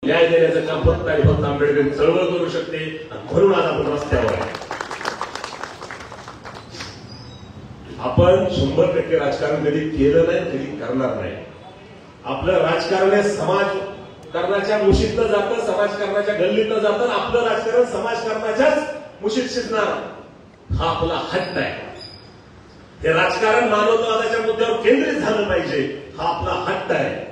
न्याय देण्याचं काम फक्त आणि फक्त आंबेडकर चळवळ करू शकते, म्हणून आज आपण रस्त्यावर आहे. आपण 100% राजकारण कधी केलं नाही, कधी करणार नाही. आपलं राजकारण हे समाजकारणाच्या मुशीतनं जातं, समाजकारणाच्या गल्लीतनं जातं. आपलं राजकारण समाजकारणाच्याच मुशीत शिजणार हा आपला हट्ट आहे. हे राजकारण मानवतावादाच्या मुद्द्यावर केंद्रित झालं पाहिजे, हा आपला हट्ट आहे.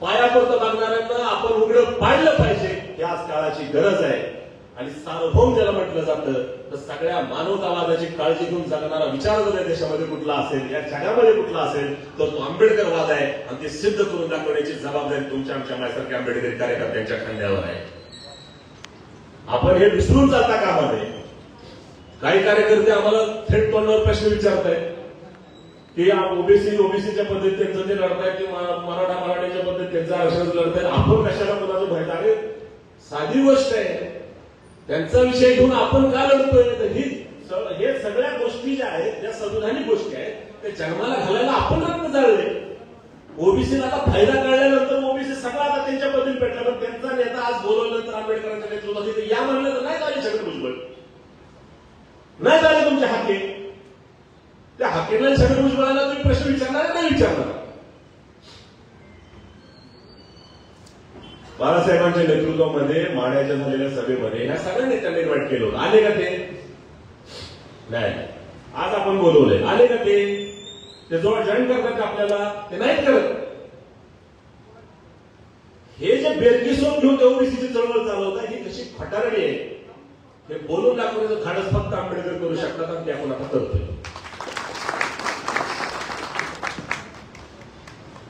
पायापुरतं मागणाऱ्यांना आपण उघडं पाडलं पाहिजे, ही आज काळाची गरज आहे. आणि सार्वभौम ज्याला म्हटलं जातं, तर सगळ्या मानवतावादाची काळजी घेऊन जगणारा विचार जर या देशामध्ये कुठला असेल, या जगामध्ये कुठला असेल, तर तो आंबेडकरवाद आहे. आणि ते सिद्ध करून दाखवण्याची जबाबदारी तुमच्या आमच्या माझ्यासारख्या आंबेडकरी कार्यकर्त्यांच्या खांद्यावर आहे. आपण हे विसरून जाता कामा नये. काही कार्यकर्ते आम्हाला थेट तोंडावर प्रश्न विचारतायत की ओबीसीच्या पद्धतीत त्यांचं ते लढतायत, की मराठ्याच्या पद्धतीत त्यांचं आरक्षण लढतायत, आपण कशाला कोणाचं भयत? अरे साधी गोष्ट आहे. त्यांचा विषय घेऊन आपण का लढतोय? तर हे सगळ्या गोष्टी ज्या आहेत, ज्या संविधानिक गोष्टी आहेत, त्या जन्माला घालायला आपण रक्त जाळले. ओबीसीला आता फायदा कळल्यानंतर ओबीसी सगळं आता त्यांच्या पद्धतीने पेटला. पण त्यांचा नेता आज बोलवल्यानंतर आंबेडकरांच्या नेतृत्वात तिथे या म्हणलं तर नाही झाले. छगन भुजबळ नाही झाले तुमच्या हाके. त्या हाकेला छगन भुजबळांना तुम्ही प्रश्न विचारणार नाही विचारणार? बाळासाहेबांच्या नेतृत्वामध्ये माढ्याच्या झालेल्या सभेमध्ये ह्या सगळ्या नेत्यांनी इन्व्हाइट केलं होतं. आले का ते? नाही. आज आपण बोलवलंय, आले का ते? जवळ जॉईन करतात का आपल्याला? ते नाहीत करत. हे जे बेरकीसोड घेऊन ओबीसीची चळवळ चालवतात, ही कशी फटारडी आहे. हे बोलून दाखवण्याचं धाडस फक्त आंबेडकर करू शकतात, आणि ते आपण आता करतोय.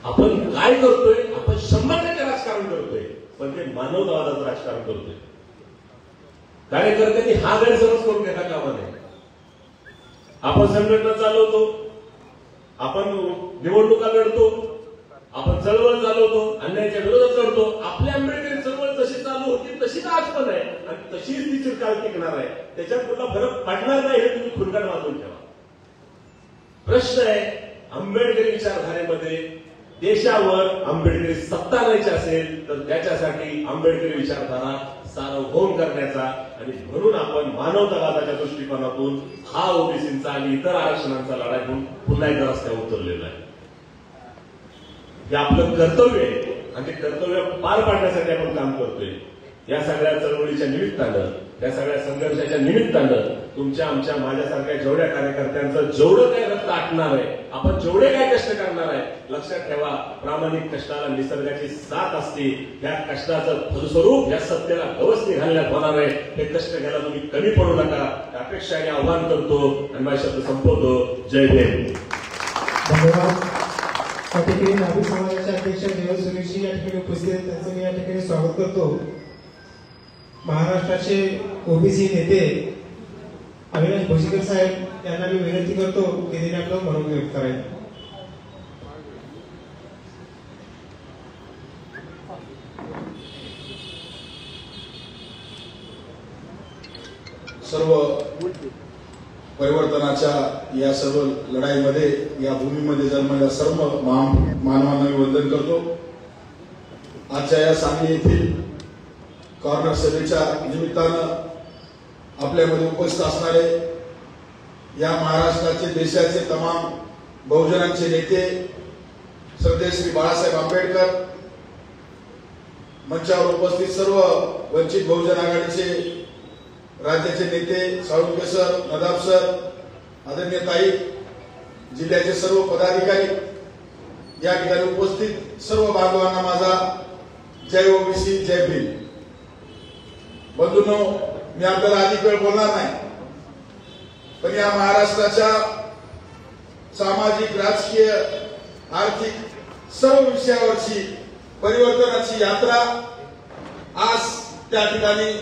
आपण काय करतोय? आपण 100% राजकारण करतोय, पण ते मानवतावादाचं राजकारण करतोय. कार्यकर्त्यांनी हा गैरसमज करून घेता कामा नये. आपण संघटना चालवतो, आपण निवडणुका लढतो, आपण चळवळ चालवतो, अन्यायाच्या विरोधात लढतो. आपल्या आंबेडकरी चळवळ जशी चालू होती तशीच आज पण आहे, आणि तशीच ती चिरकाल टिकणार आहे. त्याच्यात कुठला फरक पडणार नाही, हे तुम्ही खुणकाट बांधून ठेवा. प्रश्न आहे, आंबेडकरी विचारधारेमध्ये देशावर आंबेडकरी सत्ता आणायची असेल तर त्याच्यासाठी आंबेडकरी विचारधारा सार्वभौम करण्याचा, आणि म्हणून आपण मानवतावादाच्या दृष्टिकोनातून हा ओबीसींचा आणि इतर आरक्षणांचा लढा घेऊन पुन्हा एकदा रस्त्यावर उतरलेला आहे. हे आपलं कर्तव्य आहे, आणि ते कर्तव्य पार पाडण्यासाठी आपण काम करतोय. या सगळ्या चळवळीच्या निमित्तानं, या सगळ्या संघर्षाच्या निमित्तानं तुमच्या आमच्या माझ्यासारख्या जेवढ्या कार्यकर्त्यांचं जेवढं काही रक्त आटणार आहे, आपण जेवढे काय कष्ट करणार आहे, लक्षात ठेवा, प्रामाणिक कष्टाला निसर्गाची साथ असते. या कष्टाचं फलस्वरूप या सत्तेला गवसणी घालण्यात होणार आहे. हे कष्ट घ्यायला तुम्ही कमी पडू नका, अपेक्षा आणि आव्हान करतो, आणि माझा शब्द संपवतो. जय भीम. धन्यवाद. या ठिकाणी नाभिक समाजाचे अध्यक्ष देव सुरेशी या ठिकाणी उपस्थित आहेत, त्यांचं मी या ठिकाणी स्वागत करतो. महाराष्ट्राचे ओबीसी नेते अविनाश भोसीकर साहेब यांना मी विनंती करतो की त्यांनी आपलं मनोगत व्यक्त करायचं. सर्व परिवर्तनाच्या या सर्व लढाईमध्ये, या भूमीमध्ये जन्मलेल्या सर्व मानवांना मी वंदन करतो. आजच्या या सांगली येथील कॉर्नर सभेच्या निमित्तानं आपल्यामध्ये उपस्थित असणारे या महाराष्ट्राचे, देशाचे तमाम बहुजनांचे नेते श्रद्धेय श्री बाळासाहेब आंबेडकर, मंचावर उपस्थित सर्व वंचित बहुजन आघाडीचे राज्याचे नेते साळुंखे सर, नदाब सर, आदरणीय ताई, जिल्ह्याचे सर्व पदाधिकारी, या ठिकाणी उपस्थित सर्व बांधवांना माझा जय ओबीसी, जय भीम. बंधूंनो, मी आपल्याला अधिक वेळ बोलणार नाही, पण या महाराष्ट्राच्या सामाजिक, राजकीय, आर्थिक सर्व विषयावरची परिवर्तनाची यात्रा आज त्या ठिकाणी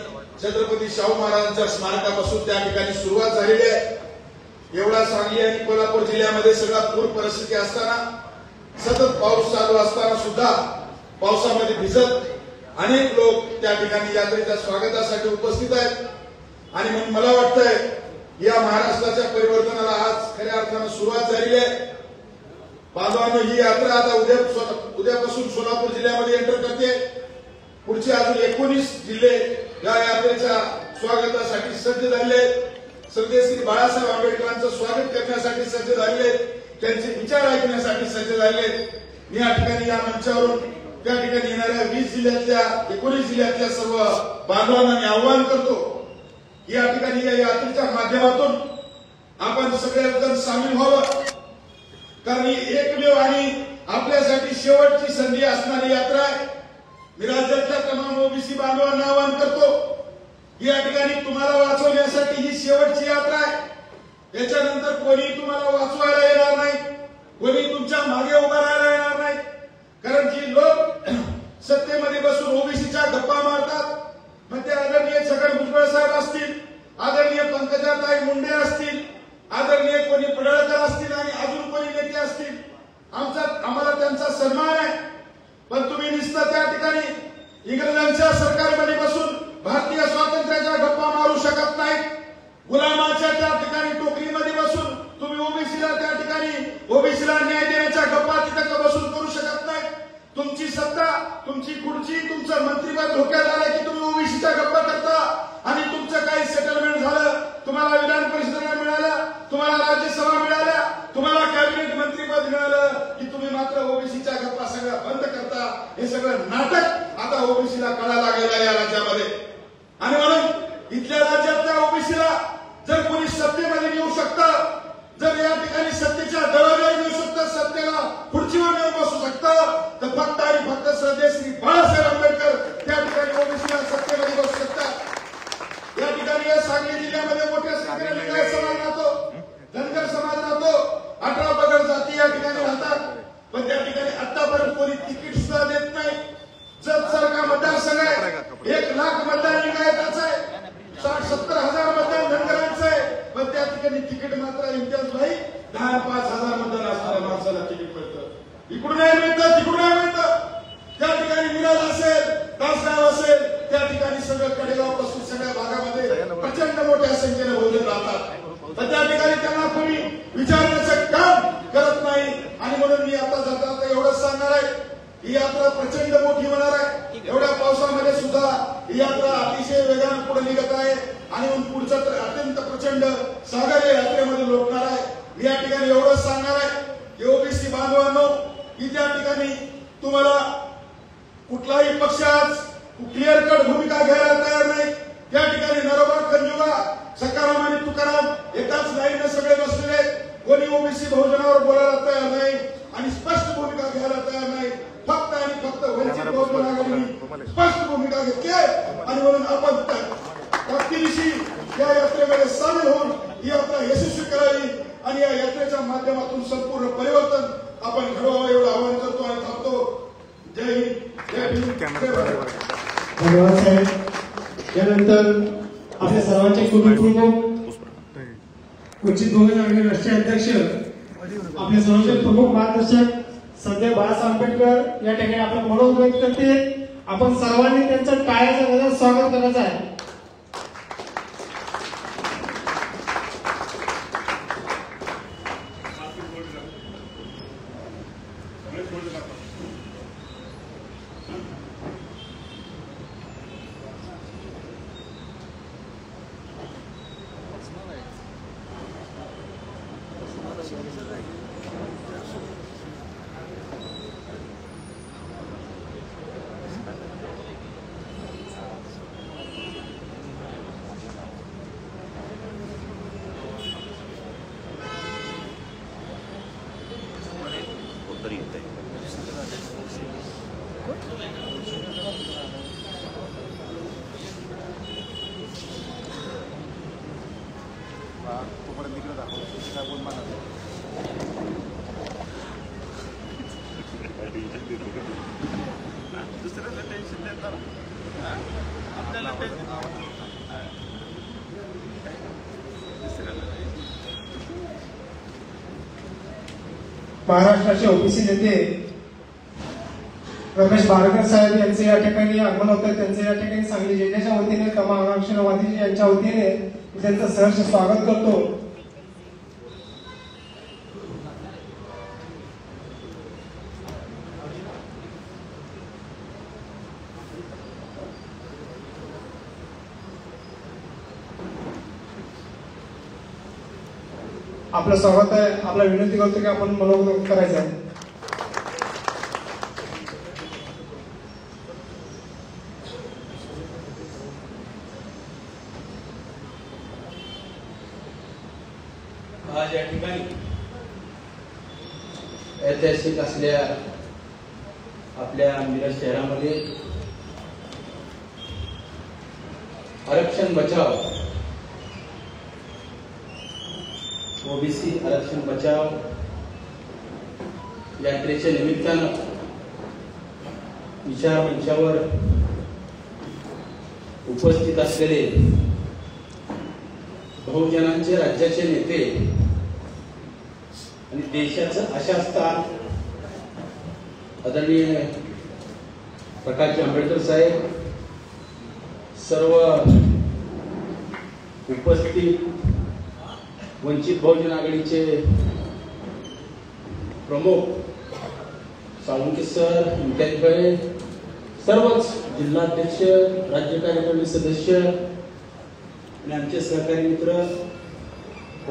छत्रपती शाहू महाराजांच्या स्मारकापासून त्या ठिकाणी सुरुवात झालेली आहे. एवढा सांगली आणि कोल्हापूर जिल्ह्यामध्ये सगळा पूर परिस्थिती असताना, सतत पाऊस चालू असताना सुद्धा पावसामध्ये भिजत अनेक लोक त्या ठिकाणी यात्रेच्या स्वागतासाठी उपस्थित आहेत. आणि म्हणून मला वाटतंय या महाराष्ट्राच्या परिवर्तनाला आज खऱ्या अर्थानं सुरुवात झालेली आहे. बांधवांनो, ही यात्रा आता उद्यापासून सोलापूर जिल्ह्यामध्ये एंटर करते. पुढचे अजून 19 जिल्हे या यात्रेच्या स्वागतासाठी सज्ज झाले. स्वर्गीय श्री बाळासाहेब आंबेडकरांचं स्वागत करण्यासाठी सज्ज झाले. त्यांचे विचार ऐकण्यासाठी सज्ज झाले. मी या ठिकाणी या मंचावरून त्या ठिकाणी येणाऱ्या 20 जिल्ह्यातल्या 19 जिल्ह्यातल्या सर्व बांधवांना मी आवाहन करतो. या ठिकाणी या यात्रेच्या माध्यमातून आपण सगळेजण सामील व्हावं. कारण ही एकमेव आणि आपल्यासाठी शेवटची संधी असणारी यात्रा आहे. मी राज्यातल्या तमाम ओबीसी बांधवांना आवाहन करतो. या ठिकाणी तुम्हाला वाचवण्यासाठी ही शेवटची यात्रा आहे. याच्यानंतर कोणी तुम्हाला वाचवायला येणार नाही, कोणी तुमच्या मागे उभा राहायला येणार नाही. कारण जी लोक सत्तेमध्ये बसून ओबीसीच्या गप्पा मारतात, मग ते आदरणीय छगन भुजबळ साहेब असतील, आदरणीय पंकजाताई मुंडे असतील, आदरणीय कोणी पडळकर असतील आणि अजून कोणी नेते असतील, आम्हाला त्यांचा सन्मान आहे. पण तुम्ही नुसतं त्या ठिकाणी इंग्रजांच्या सरकारमध्ये बसून भारतीय स्वातंत्र्याच्या गप्पा मारू शकत नाहीत. गुलामाच्या त्या ठिकाणी टोकरीमध्ये बसून तुम्ही ओबीसीला त्या ठिकाणी ओबीसीला न्याय देण्याच्या गप्पा तिथं बसून करू शकत नाही. तुमची सत्ता, तुमची खुर्ची, तुमचं मंत्रिपद धोक्यात आलं की तुम्ही ओबीसीच्या गप्पा करता आणि तुमचं काही सेटलमेंट झालं, तुम्हाला विधान परिषदेला मिळालं, तुम्हाला राज्यसभा मिळाल्या, तुम्हाला कॅबिनेट मंत्रिपद मिळालं की तुम्ही मात्र ओबीसीच्या गप्पा सगळं बंद करता. हे सगळं नाटक आता ओबीसीला कळायला लागलेलं या राज्यामध्ये. आणि म्हणून इथल्या राज्यातल्या ओबीसीला जर कोणी सत्तेमध्ये येऊ शकतं, जर या ठिकाणी सत्तेच्या दरवाजावर येऊ शकतं, सत्तेला खुर्चीवर येऊन बसू शकतं, तर फक्त आणि फक्त श्रद्धेय श्री बाळासाहेब आंबेडकर त्या ठिकाणी ओबीसीला सत्तेमध्ये बसू शकतात. या ठिकाणी या सांगली जिल्ह्यामध्ये मोठ्या संख्येने लिंगायत समाज राहतो, धनगर समाज राहतो, 18 पगड जाती या ठिकाणी राहतात. पण त्या ठिकाणी आतापर्यंत कोणी तिकीट सुद्धा देत नाही. जत सारखा मतदारसंघ आहे, 1 लाख मतदान लिंगायताचं आहे, 60-70 हजार मतदान धनगरांचं आहे. पण त्या ठिकाणी तिकीट मात्र इम्तियाज भाई 10-5 हजार मतदान असणाऱ्या माणसाला तिकीट मिळतं. इकडून नाही मिळतं, तिकडून नाही मिळतं. त्या ठिकाणी मिराल असेल, तासगाव असेल, त्या ठिकाणी सगळं कडेगाव पासून सगळ्या भागामध्ये प्रचंड मोठ्या संख्येने बहुजन राहतात. पण त्या ठिकाणी त्यांना कोणी विचारण्याचं काम करत नाही. आणि म्हणून मी आता जाता एवढंच सांगणार आहे, ही यात्रा प्रचंड मोठी होणार आहे. एवढ्या पावसामध्ये सुद्धा ही यात्रा अतिशय वेगाने पुढे निघत आहे आणि पुढचं तर अत्यंत प्रचंड सागर या यात्रेमध्ये लोटणार आहे. मी या ठिकाणी एवढंच सांगणार आहे की ओबीसी बांधवांनो, की त्या ठिकाणी तुम्हाला कुठलाही पक्ष आज क्लिअर कट भूमिका घ्यायला तयार नाही. त्या ठिकाणी नरोबा खंजुगा, सकाराम आणि तुकाराम एकाच लाईनने सगळे बसलेले. कोणी ओबीसी बहुजनावर बोलायला तयार नाही आणि स्पष्ट भूमिका घ्यायला तयार नाही. फक्त आणि फक्त वंचित बहुजन आघाडीने स्पष्ट भूमिका घेतली आणि म्हणून आपण ताकदीनिशी या यात्रेमध्ये सामील होऊन ही यात्रा यशस्वी करावी आणि या यात्रेच्या माध्यमातून संपूर्ण परिवर्तन आपण घडवावं एवढं आवाहन करतो आणि थांबतो. जय हिंद, जय भीम, जय भारत. धन्यवाद साहेब. यानंतर आपल्या सर्वांचे कुटुंब वंचित बहुजन आघाडी राष्ट्रीय अध्यक्ष, आपल्या सर्वांचे प्रमुख मार्गदर्शक सध्या बाळासाहेब आंबेडकर या ठिकाणी आपण मनोगत व्यक्त करते. आपण सर्वांनी त्यांचं टाळ्याच्या गजरात स्वागत करायचं आहे. महाराष्ट्राचे ओबीसी नेते रमेश बारकर साहेब यांचे या ठिकाणी आगमन होतं. त्यांचे या ठिकाणी सांगली जिल्ह्याच्या वतीने तमाम आरक्षणवादी यांच्या वतीने त्यांचं सहर्ष स्वागत करतो. आपलं स्वागत आहे. आपला विनंती करतो की आपण मनोगत करायचं आहे. आज या ठिकाणी ऐतिहासिक असल्या आपल्या मिरज शहरामध्ये आरक्षण बचाव ओबीसी आरक्षण बचाव यात्रेच्या निमित्तानं विचार मंचावर उपस्थित असलेले बहुजनांचे राज्याचे नेते आणि देशाचं अशास्थान आदरणीय प्रकाश आंबेडकर साहेब, सर्व उपस्थित वंचित बहुजन आघाडीचे प्रमुख साळुंके सर, इम्तियाज भाई, सर्वच जिल्हाध्यक्ष, राज्य कार्यकारिणी सदस्य आणि आमचे सहकारी मित्र,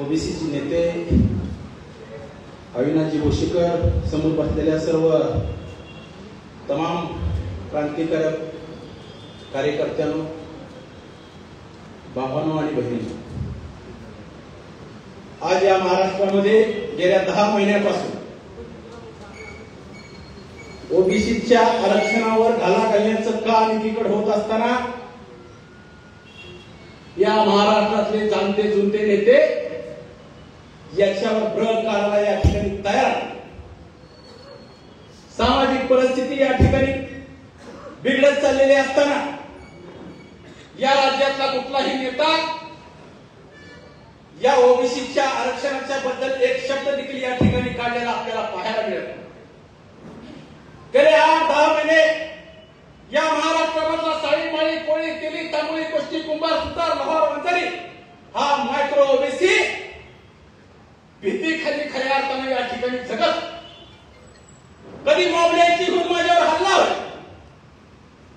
ओबीसीचे नेते, अविनाशजी भोशीकर, समोर बसलेल्या सर्व तमाम क्रांतिकारक कार्यकर्त्यांनो, बाबांनो आणि बहिणींनो, आज या महाराष्ट्रामध्ये गेल्या 10 महिन्यापासून ओबीसीच्या आरक्षणावर घाला घालण्याचं काम एकीकडे होत असताना या महाराष्ट्रातले जाणते जुनते नेते याच्यावर ब्रळ काढायला या ठिकाणी तयार. सामाजिक परिस्थिती या ठिकाणी बिघडत चाललेली असताना या राज्यातला कुठलाही नेता या ओबीसीच्या आरक्षणाच्या बद्दल एक शब्द देखील या ठिकाणी काढलेला आपल्याला पाहायला मिळत. गेले 8-10 महिने या महाराष्ट्रामधला साळी माळी कोळी केली तांबळी कोष्टी कुंभार सुतार लोहार वंजारी हा मायक्रो ओबीसी भीती खाली खऱ्या अर्थाने या ठिकाणी जगत. कधी मॉबल्याची होऊन माझ्यावर हल्ला होईल,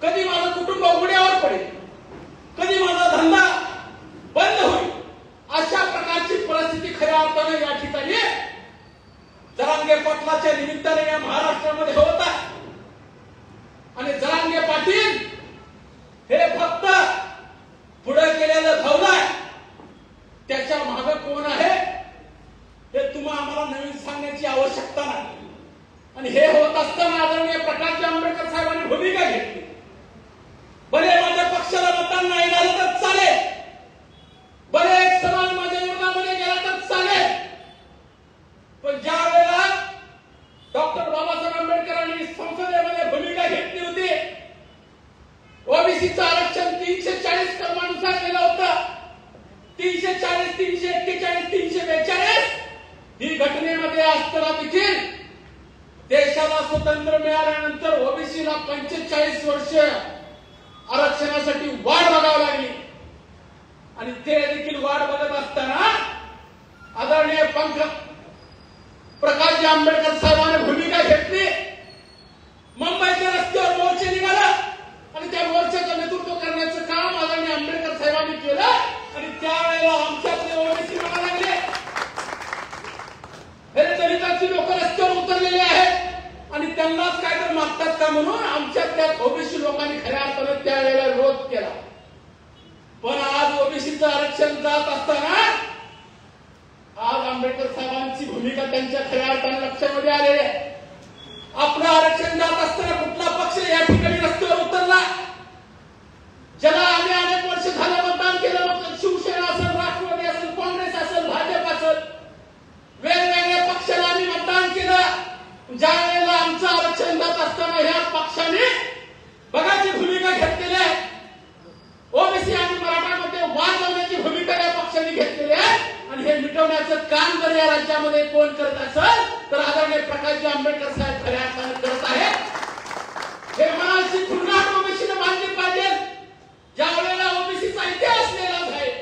कधी माझं कुटुंब उघड्यावर पडेल, कधी माझा धंदा बंद होईल, अशा प्रकारची परिस्थिती खऱ्या अर्थाने या ठिकाणी जरांगे पाटलाच्या निमित्ताने या महाराष्ट्रामध्ये होत आहे. आणि जरांगे पाटील हे फक्त पुढे केलेलं धावलं आहे, त्याच्या मागे कोण आहे हे तुम्हाला आम्हाला नवीन सांगण्याची आवश्यकता नाही. आणि हे होत असताना आदरणीय प्रकाश आंबेडकर साहेबांनी भूमिका घेतली. भले माझ्या पक्षाला मतदान नाही झालं तर चालेल, भले एक समाज माझ्या विरोधामध्ये गेला तर चालेल, पण ज्या वेळेला डॉक्टर बाबासाहेब आंबेडकरांनी संसदेमध्ये भूमिका घेतली होती, ओबीसीचं आरक्षण 340 कलमानुसार केलं होतं. 340, 341, 342 ही घटनेमध्ये असताना देखील देशाला स्वातंत्र्य मिळाल्यानंतर ओबीसीला 45 वर्ष आरक्षणासाठी वाट बघावी लागली. आणि ते देखील वाट बघत असताना आदरणीय प्रकाश आंबेडकर साहेबांनी भूमिका घेतली. मुंबईच्या रस्त्यावर मोर्चे निघाला आणि त्या मोर्चाचं नेतृत्व करण्याचं काम आदरणीय आंबेडकर साहेबांनी केलं. आणि त्यावेळेला आमच्यातले ओबीसी म्हणायला लागले, हे दलितांची लोक रस्त्यावर उतरलेले आहेत आणि त्यांनाच काय तर मागतात का म्हणून आमच्यातल्या ओबीसी लोकांनी खऱ्या अर्थाने त्यावेळेला विरोध केला. पण आज ओबीसीचं आरक्षण जात असताना आज आंबेडकर साहेबांची भूमिका त्यांच्या खऱ्या अर्थाने लक्षामध्ये आलेली आहे. आपलं आरक्षण जात असताना कुठला पक्ष या ठिकाणी रस्त्यावर उतरला? ज्याला आम्ही अनेक वर्ष झालं मतदान केलं, मग शिवसेना असेल, राष्ट्रवादी असेल, काँग्रेस असेल, भाजप असेल, वेगवेगळ्या पक्षाला आम्ही मतदान केलं. ज्या वेळेला आमचं आरक्षण जात असताना ह्या पक्षाने बघाची भूमिका घेतलेली आहे. ओबीसी आणि मराठामध्ये वाद लावण्याची भूमिका या पक्षाने घेतलेली आहे. आणि हे मिटवण्याचं काम जर या राज्यामध्ये कोण करत असेल तर आदरणीय प्रकाश आंबेडकर साहेब खऱ्या अर्थाने करत आहेत. हे मनाची खुरनाट ओबीसीने बांधली पाहिजे. ज्या वेळेला ओबीसीचा इतिहास लिहिला जाईल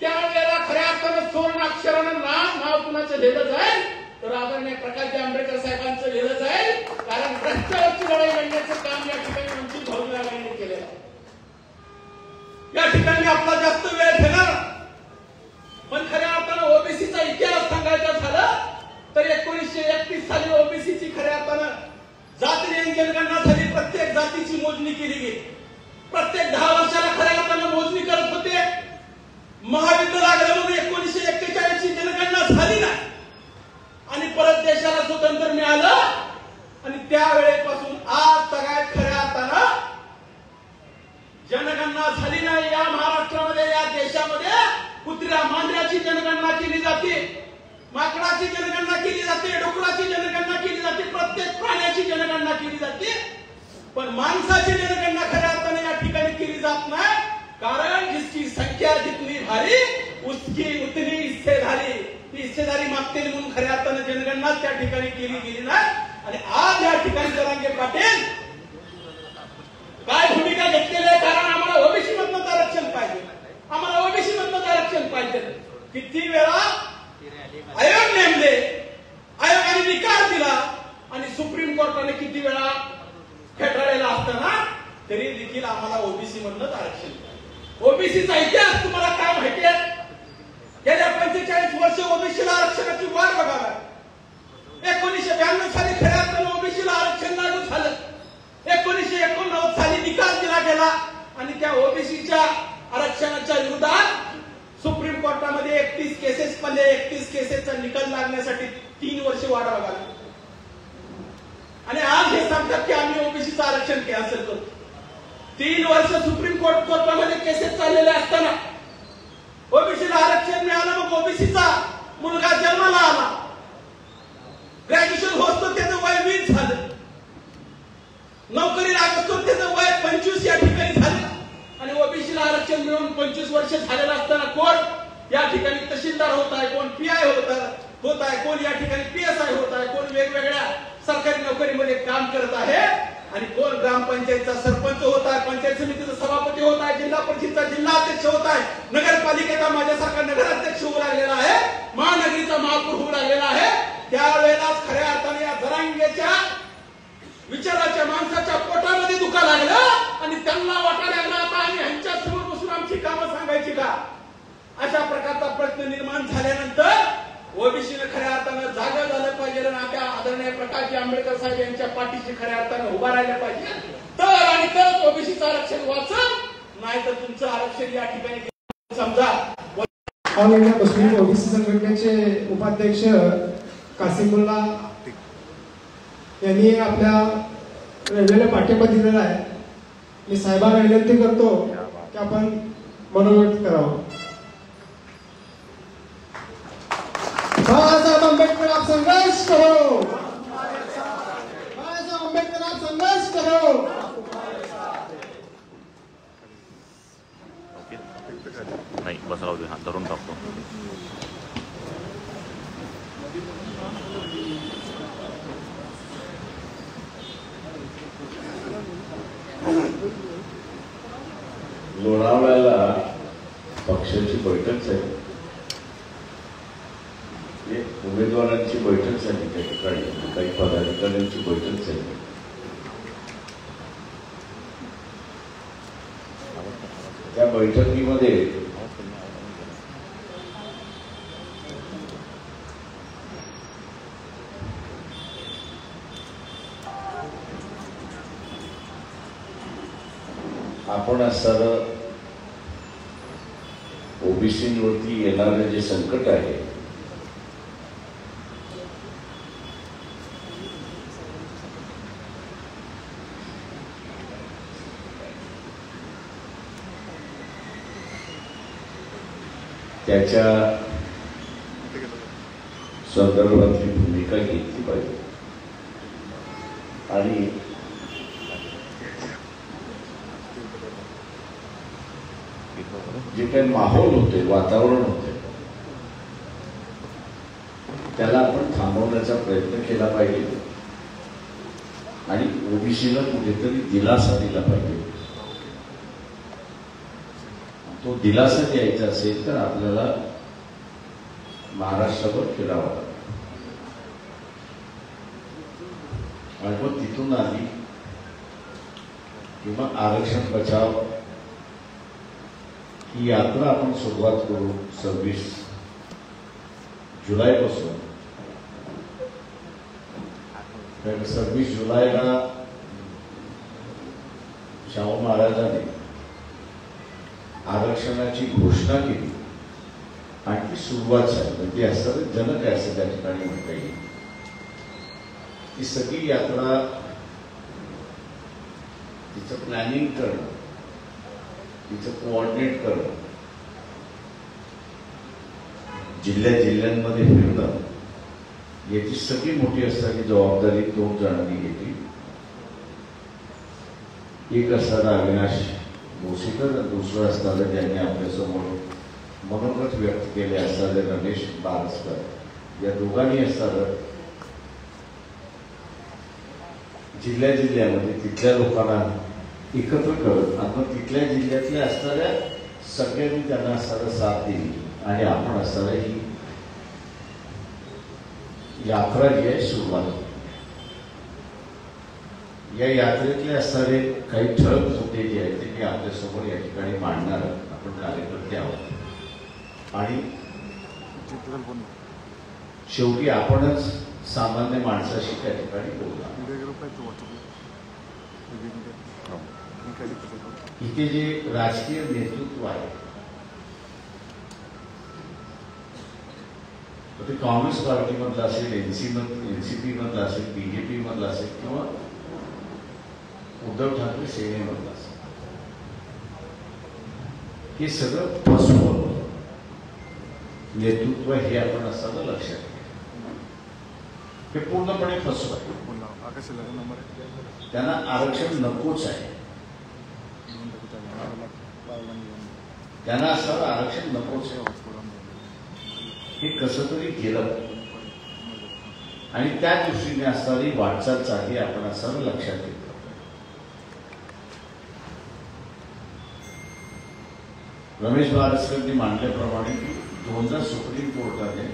त्यावेळेला खऱ्या अर्थानं सुवर्ण अक्षरानं नाव कुणाचं लिहिलं जाईल तर आदरणीय प्रकाश आंबेडकर साहेबांचं लिहिलं जाईल. कारण भ्रष्टाचाराची लढाई लढण्याचं काम या ठिकाणी वंचित बहुजन आघाडीने केलेलं आहे. या ठिकाणी आपला जास्त वेळ घेणार पण खऱ्या अर्थानं ओबीसीचा इतिहास सांगायचा प्रत्येक 10 वर्षाला खऱ्या अर्थानं मोजणी करत होते. महायुद्ध लागलं म्हणून 1941 ची जनगणना झाली नाही आणि परत देशाला स्वातंत्र्य मिळालं आणि त्यावेळेपासून आज सगळ्यात खऱ्या अर्थानं जनगणना झाली नाही. या महाराष्ट्रामध्ये, या देशामध्ये कुत्र्या मांजराची जनगणना केली जाते, माकडाची जनगणना केली जाते, डुकराची जनगणना केली जाते, प्रत्येक प्राण्याची जनगणना केली जाते, पण माणसाची जनगणना खऱ्या अर्थाने या ठिकाणी केली जात नाही. कारण जिसकी संख्या जितनी भारी उसकी उतनी हिस्सेदारी. ती हिस्सेदारी मागते म्हणून खऱ्या अर्थाने जनगणना त्या ठिकाणी केली गेली नाही. आणि आज या ठिकाणी जरांगे पाटील काय भूमिका घेतलेली आहे? कारण आम्हाला ओबीसी मधनं आरक्षण पाहिजे, आम्हाला ओबीसी मधनं आरक्षण पाहिजे. किती वेळा आयोग नेमले, आयोगाने निकाल दिला आणि सुप्रीम कोर्टाने किती वेळा फेटाळलेला असताना तरी देखील आम्हाला ओबीसी मधनं आरक्षण. ओबीसीचा इतिहास तुम्हाला काय माहिती आहे? गेल्या 45 वर्ष ओबीसीला आरक्षणाची वाट बघावी. 1992 साली खऱ्या अर्थानं ओबीसीला आरक्षण लागू झालं. 1989 साली निकाल दिला गेला आणि त्या ओबीसीच्या आरक्षणाच्या विरोधात सुप्रीम कोर्टामध्ये 31 केसेस पडले. 31 केसेसचा निकाल लागण्यासाठी 3 वर्ष वाट बघावी आणि आज हे सांगतात की आम्ही ओबीसीचं आरक्षण कॅन्सल करतो. 3 वर्ष सुप्रीम कोर्टामध्ये केसेस चाललेले असताना ओबीसीला आरक्षण मिळालं. मग ओबीसीचा मुलगा जन्माला आला, ग्रॅज्युएशन होतो त्याचं वय 20 झालं, नोकरी लागतो त्याचं वय 25 या ठिकाणी झालं आणि ओबीसीला आरक्षण मिळून 25 वर्ष झालेलं असताना कोण या ठिकाणी तहसीलदार होत आहे, कोण पीआय होत आहे, कोण या ठिकाणी पीएसआय होत आहे, कोण वेगवेगळ्या सरकारी नोकरीमध्ये काम करत आहे आणि कोण ग्रामपंचायतचा सरपंच होत आहे, पंचायत समितीचा सभापती होत आहे, जिल्हा परिषदचा जिल्हाध्यक्ष होत आहे, नगरपालिकेचा माझ्यासारखा नगराध्यक्ष होऊ लागलेला आहे, महानगरीचा महापौर होऊ लागलेला आहे. त्यावेळेलाच खऱ्या अर्थाने या जरांगेच्या विचाराच्या माणसाच्या पोटामध्ये दुखा लागलं आणि त्यांना वाटायला लागला आता आम्ही ह्यांच्या समोर बसून आमची कामं सांगायची का. अशा प्रकारचा प्रश्न निर्माण झाल्यानंतर ओबीसीने खऱ्या अर्थानं जागा झालं पाहिजे आणि त्या आदरणीय प्रकाश आंबेडकर साहेब यांच्या पाठीशी खऱ्या अर्थानं उभा राहिलं पाहिजे. तर आणि तरच ओबीसीचं आरक्षण वाचन, नाही तर तुमचं आरक्षण या ठिकाणी समजा. ऑल इंडिया मुस्लिम ओबीसी संघटनेचे उपाध्यक्ष कासिमुल्ला यांनी आपल्या रेल्वेला पाठिंबा दिलेला आहे. मी साहेबांना विनंती करतो की आपण मनोगत करावं. बाळासाहेब आंबेडकर आप संघर्ष करो, बाळासाहेब आंबेडकर आप संघर्ष करो. नाही बस राहू दे, हा धरून टाकतो. लोणावळ्याला पक्षाची बैठक झाली, उमेदवारांची बैठक झाली, त्या ठिकाणी काही पदाधिकाऱ्यांची बैठक झाली. त्या बैठकीमध्ये आपण असणारं ओबीसीवरती येणारे जे संकट आहे त्याच्या संदर्भातली भूमिका घेतली पाहिजे आणि जे काही माहोल होते, वातावरण होते, त्याला आपण थांबवण्याचा प्रयत्न केला पाहिजे आणि ओबीसीला कुठेतरी दिलासा दिला पाहिजे. तो दिलासा द्यायचा असेल तर आपल्याला महाराष्ट्रावर फिरावा आणि मग तिथून आली किंवा आरक्षण बचाव ही यात्रा आपण सुरुवात करू 26 जुलैपासून. 26 जुलैला शाहू महाराजांनी आरक्षणाची घोषणा केली आणि ती सुरुवात झाली, म्हणजे असं जनक आहे असं त्या ठिकाणी म्हणता येईल. ती सगळी यात्रा, तिचं प्लॅनिंग करणं, तिचं कोऑर्डिनेट करणं, जिल्ह्यांमध्ये फिरणं, याची सगळी मोठी असणारी जबाबदारी 2 जणांनी घेतली. एक असताना अविनाश भोसीकर, दुसरं असताना ज्यांनी आपल्यासमोर मनोगत व्यक्त केले असणारे रमेश बारसकर, या दोघांनी असताना जिल्ह्यामध्ये तिथल्या लोकांना एकत्र करत आणि तिथल्या जिल्ह्यातल्या असणाऱ्या सगळ्यांनी त्यांना असताना साथ दिली आणि आपण असताना ही यात्रा जी आहे सुरुवात. या यात्रेतले असणारे काही ठळक मुद्दे जे आहेत ते मी आपल्यासमोर या ठिकाणी मांडणार. आपण कार्यकर्ते आहोत आणि शेवटी आपणच सामान्य माणसाशी त्या ठिकाणी बोलणार. इथे जे राजकीय नेतृत्व आहे ते काँग्रेस पार्टीमधलं असेल, एनसीपी मधलं असेल, बीजेपी मधलं असेल किंवा उद्धव ठाकरे सेनेमधलं असेल, हे सगळं फसवं नेतृत्व हे आपण असताना लक्षात घ्या. हे पूर्णपणे फसवं आहे. त्यांना आरक्षण नकोच आहे. त्यांना असं आरक्षण नकोच आहे. हे कसं तरी केलं आणि त्या दृष्टीने असणारी वाटचाल चालली आपण असं लक्षात घेतो. रमेश बारसकरनी मांडल्याप्रमाणे की 2दा सुप्रीम कोर्टाने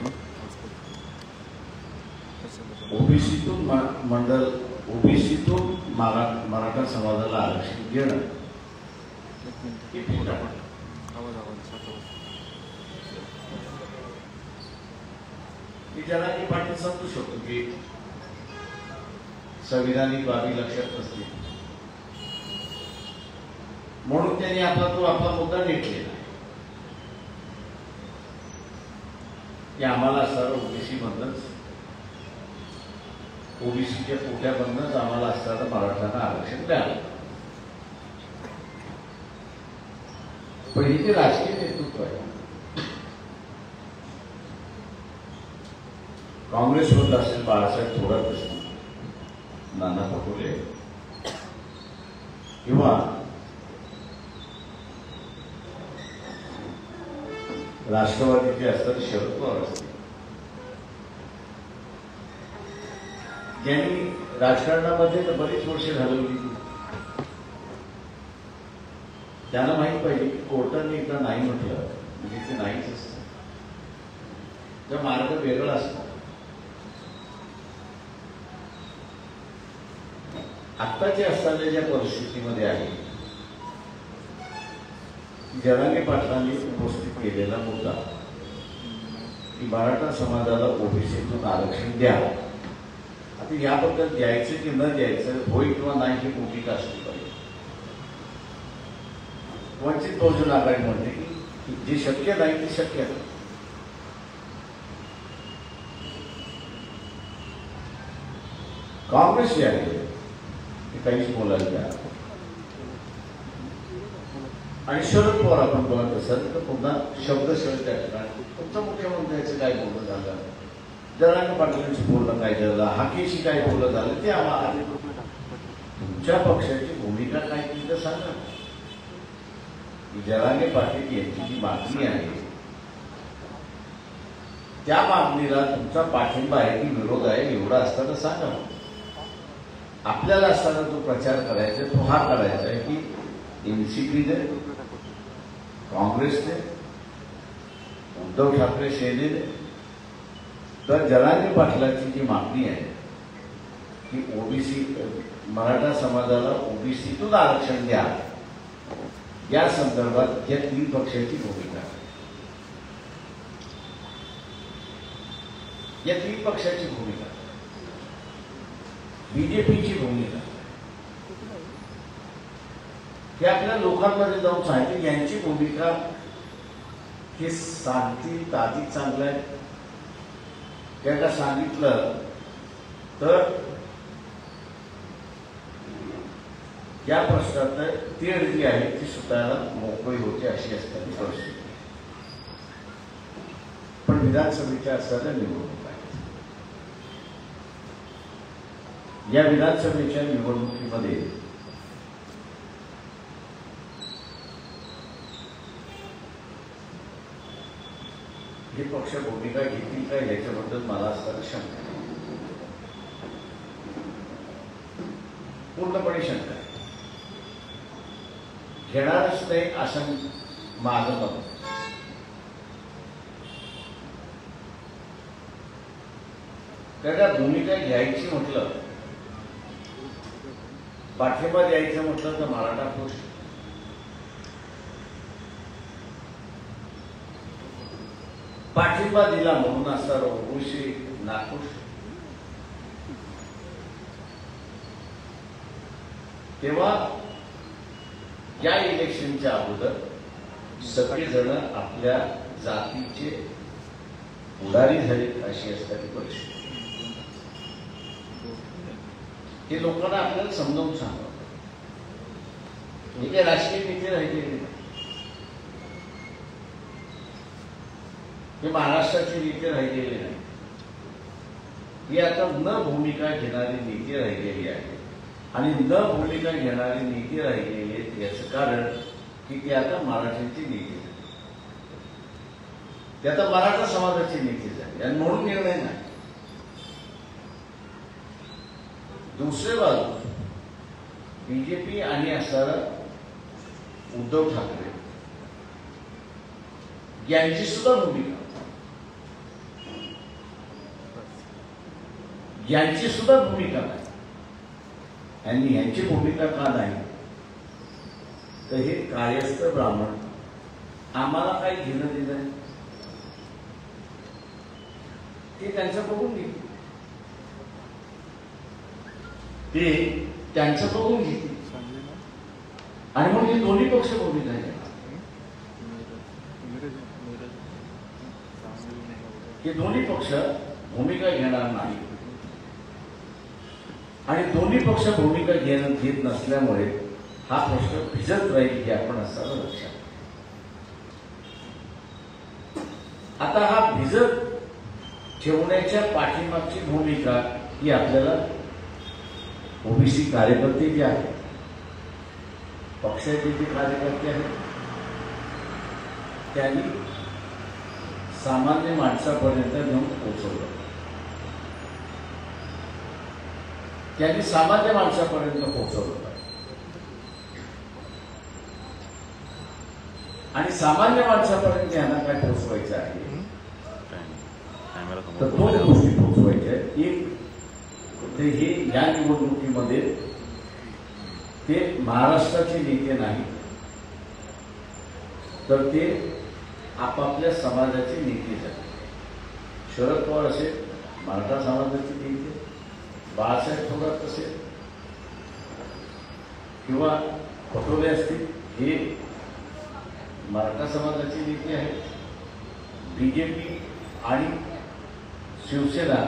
ओबीसीतून ओबीसीतून मराठा समाजाला आरक्षण देणं हे खोटं. मी जरांगे पाटील समजू शकतो की संविधानिक बाबी लक्षात नसतील म्हणून त्यांनी आपला मुद्दा नेटलेला की आम्हाला असणारं ओबीसी मधनच, ओबीसीच्या कोट्यामधनच आम्हाला असणारं मराठ्यांना आरक्षण द्यावं. पण हे जे राजकीय नेतृत्व आहे, काँग्रेसमधलं असेल बाळासाहेब थोरात असतील, नाना पटोले किंवा राष्ट्रवादीचे असतात शरद पवार असतील, ज्यांनी राजकारणामध्ये तर बरीच वर्षे घालवली, त्यांना माहीत पाहिजे की कोर्टाने एकदा नाही म्हटलं म्हणजे ते नाहीच असतं. त्या मार्ग वेगळा असतो. आत्ताच्या असताना ज्या परिस्थितीमध्ये आहे, जरांगे पाटलांनी उपस्थित केलेला मुद्दा की मराठा समाजाला ओबीसीतून आरक्षण द्या, आता याबद्दल द्यायचं की न द्यायचं, होय किंवा नाही ही भूमिका असली पाहिजे. वंचित बहुजन आघाडी म्हणते की जे शक्य नाही ते शक्य नाही. काँग्रेस जे आहे ते काहीच बोलायला द्या. आणि शरद पवार आपण बोलत असाल तर पुन्हा शब्दशः त्या ठिकाणी तुमचं मुख्यमंत्र्यांचं काय बोलणं झालं, जरांगे पाटलांशी बोलणं काय झालं, हाकेशी काय बोलणं झालं, ते आम्हाला तुमच्या पक्षाची भूमिका काय ती तर सांगा. जरांगे पाटील यांची जी मागणी आहे त्या मागणीला तुमचा पाठिंबा आहे की विरोध आहे एवढा असताना सांगा. आपल्याला असताना जो प्रचार करायचा तो हा करायचा आहे की एनसीपीने, काँग्रेसने, उद्धव ठाकरे सेनेने तर जरांगे पाटलांची जी मागणी आहे की ओबीसी मराठा समाजाला ओबीसीतून आरक्षण द्या, या संदर्भात या 3 पक्षाची भूमिका आहे. या 3 पक्षाची भूमिका, बीजेपीची भूमिका, हे आपल्या लोकांमध्ये जाऊन सांगितलं. यांची भूमिका हे सांगतील ताजी चांगलं आहे. त्यांना सांगितलं तर या प्रश्नात तीळ जी आहे ती सुटायला मोकळी होते अशी असताना परिस्थिती. पण विधानसभेच्या असताना निवडणूक आहे. या विधानसभेच्या निवडणुकीमध्ये हे पक्ष भूमिका घेतील का याच्याबद्दल मला असताना शंका आहे, पूर्णपणे शंका आहे. घेणारच नाही असं माझं मत. त्याला भूमिका घ्यायची म्हटलं, पाठिंबा द्यायचं म्हटलं तर मराठा खुश, पाठिंबा दिला म्हणून असणार ओबीसी नाखुश. तेव्हा या इलेक्शनच्या अगोदर सगळेजण आपल्या जातीचे पुढारी झाले अशी असणारी परिस्थिती. हे लोकांना आपल्याला समजावून सांगावं. हे काही राजकीय नेते राहिले, हे महाराष्ट्राचे नेते राहिलेले नाही. ही आता न भूमिका घेणारी नेते राहिलेली आहे. आणि न भूमिका घेणारे नेते राहिलेले आहेत याचं कारण की ते आता मराठ्यांचे नेते झाले, ते आता मराठा समाजाचे नेते झाले आणि म्हणून निर्णय नाही. दुसरे बाजू बीजेपी आणि असणारा उद्धव ठाकरे यांची सुद्धा भूमिका, यांची सुद्धा भूमिका नाही. आणि यांची भूमिका का नाही तर हे कायस्थ ब्राह्मण, आम्हाला काही घेणं दिलं नाही, ते त्यांचं बघून घेतील, ते त्यांचं बघून घेतील. आणि मग हे दोन्ही पक्ष भूमिका घेणार. हे दोन्ही पक्ष भूमिका घेणार नाही. आणि दोन्ही पक्ष भूमिका घेत नसल्यामुळे हा प्रश्न भिजत राहील की आपण असताना लक्षात. आता हा भिजत ठेवण्याच्या पाठीमागची भूमिका ही आपल्याला ओबीसी कार्यकर्ते जे आहेत, पक्षाचे जे कार्यकर्ते आहेत, त्यांनी सामान्य माणसापर्यंत घेऊन पोहोचवलं. त्यांनी सामान्य माणसापर्यंत पोहोचवलं आणि सामान्य माणसापर्यंत यांना काय पोहोचवायचं आहे तर दोन गोष्टी पोहोचवायच्या आहेत. एक ते हे या निवडणुकीमध्ये ते महाराष्ट्राचे नेते नाही तर ते आपापल्या समाजाचे नेते झाले. शरद पवार असेल मराठा समाजाचे नेते, बाळासाहेब थोरात असेल किंवा पटोले असतील हे मराठा समाजाचे नेते आहेत. बीजेपी आणि शिवसेना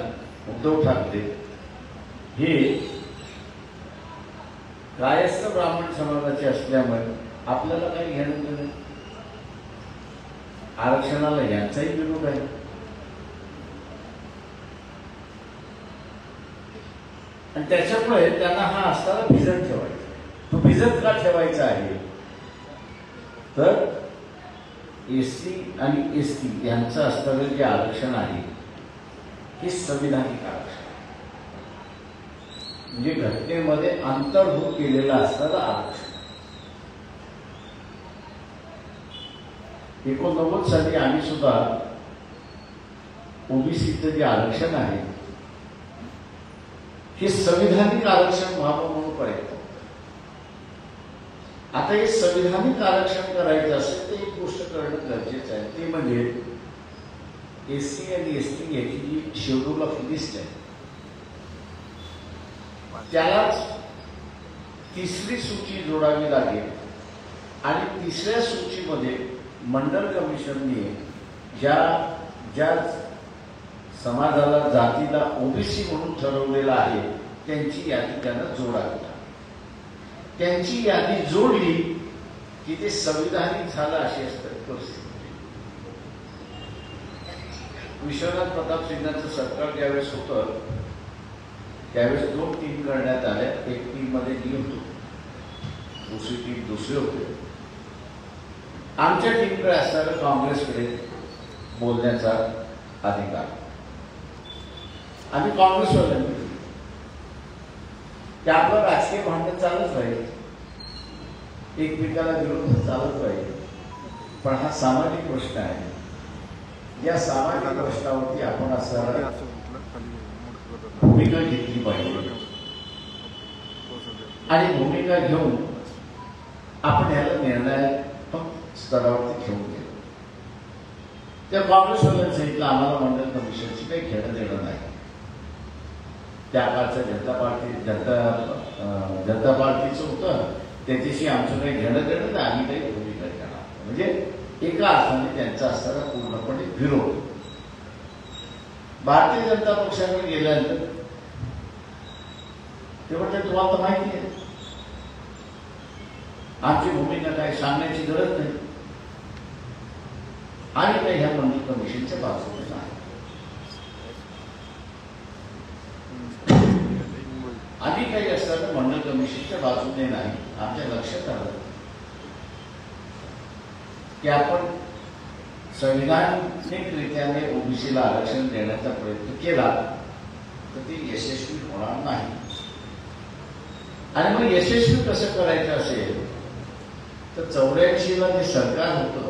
उद्धव ठाकरे हे कायस्थ ब्राह्मण समाजाचे असल्यामुळे आपल्याला काही घेणं देणं. आरक्षणाला यांचाही विरोध आहे. आणि त्याच्यामुळे त्यांना हा असताना भिजत ठेवायचा. तो भिजत का ठेवायचा आहे तर एससी आणि एसटी यांचं असणारं जे आरक्षण आहे हे संविधानिक आरक्षण, म्हणजे घटनेमध्ये अंतर्भूत केलेलं असणारं आरक्षण. 89 साली आम्ही सुद्धा ओबीसीचं जे आरक्षण आहे हे संविधानिक आरक्षण व्हावं म्हणून प्रयत्न. आता हे संविधानिक आरक्षण करायचं असेल तर एक गोष्ट करणं गरजेचं आहे, ते म्हणजे एससी आणि एसटी याची जी शेड्यूल ऑफ लिस्ट आहे त्यालाच तिसरी सूची जोडावी लागेल आणि तिसऱ्या सूचीमध्ये मंडल कमिशनने ज्या समाजाला जातीला ओबीसी म्हणून ठरवलेला आहे त्यांची यादी त्यानं जोडावी. त्यांची यादी जोडली की ते संविधानिक झालं अशी असते परिस्थिती. विश्वनाथ प्रताप सिंगांचं सरकार ज्यावेळेस होतं त्यावेळेस 2 टीम करण्यात आल्या. एक टीम मध्ये मी होतो, दुसरी टीम दुसरे होते. आमच्या टीमकडे असणारं काँग्रेसकडे बोलण्याचा अधिकार. आम्ही काँग्रेसवाल्यांनी ते आपलं राजकीय भांडण चालत राहील, एकमेकाला विरोध चालत राहील, पण हा सामाजिक प्रश्न आहे. या सामाजिक प्रश्नावरती आपण असणारा भूमिका घेतली पाहिजे आणि भूमिका घेऊन आपण याला निर्णायक स्तरावरती घेऊन गेलो. त्या काँग्रेसवाल्यांनी सांगितलं आम्हाला मंडल कमिशनची काही घेणं देणं नाही. त्या काळचं जनता पार्टीचं होतं, त्याच्याशी आमचं काही घेणं देणं नाही, आम्ही काही भूमिका घेणार. म्हणजे एका अर्थाने त्यांचा असणारा पूर्णपणे विरोध. भारतीय जनता पक्षाकडे गेल्यानंतर ते म्हटलं तुम्हाला तर माहिती आहे आमची भूमिका काय, सांगण्याची गरज नाही. आणि काही ह्या मंडल कमिशनच्या बाजूने नाही. आधी काही असताना मंडल कमिशनच्या बाजूने नाही. आमच्या लक्षात आलं की आपण संविधानिकरित्याने ओबीसीला आरक्षण देण्याचा प्रयत्न केला तर ते यशस्वी होणार नाही. आणि मग यशस्वी कसं करायचं असेल तर 84ला जे सरकार होतं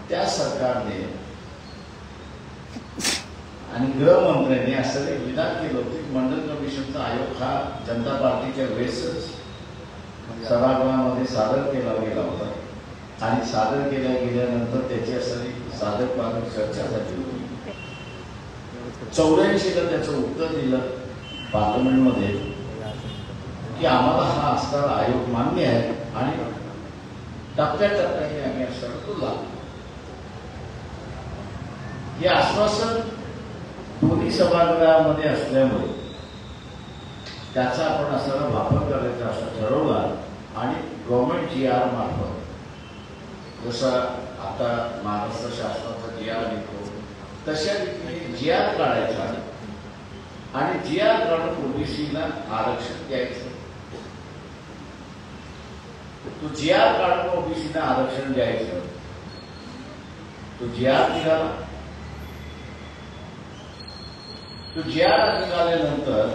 त्या सरकारने आणि गृहमंत्र्यांनी असं एक विधान केलं होतं की मंडल कमिशनचा आयोग हा जनता पार्टीच्या वेळेसच सभागृहामध्ये सादर केला गेला होता. आणि सादर केल्या गेल्यानंतर त्याची असणारी साधक बाधक चर्चा झाली होती. 84ला त्याचं उत्तर दिलं पार्लमेंटमध्ये की आम्हाला हा असणारा आयोग मान्य आहे आणि टप्प्याटप्प्याने आम्ही असणारा तो लागू. हे आश्वासन दोन्ही सभागृहामध्ये असल्यामुळे त्याचा आपण असणारा वापर करायचा असं ठरवला आणि गव्हर्नमेंट GR मार्फत जसा आता महाराष्ट्र शासनाचा GR निघतो तशा रीतीने GR काढायचा आणि GR काढून ओबीसीला आरक्षण द्यायचं. तो GR काढून ओबीसीला आरक्षण द्यायचं. तो GR निघाला. तो GR निघाल्यानंतर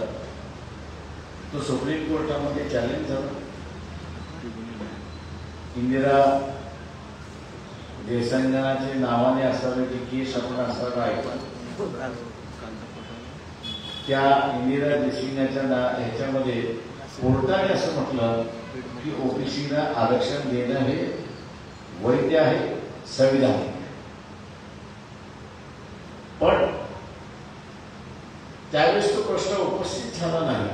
तो सुप्रीम कोर्टामध्ये चॅलेंज झाला. इंदिरा देसाईंचे नावाने असणारे जे केस आपण असणारा ऐकून त्या इंदिरा देसाईंच्या ह्याच्यामध्ये कोर्टाने असं म्हटलं की ओबीसीला आरक्षण देणं हे वैध आहे, संविधानिक. पण त्यावेळेस तो प्रश्न उपस्थित झाला नाही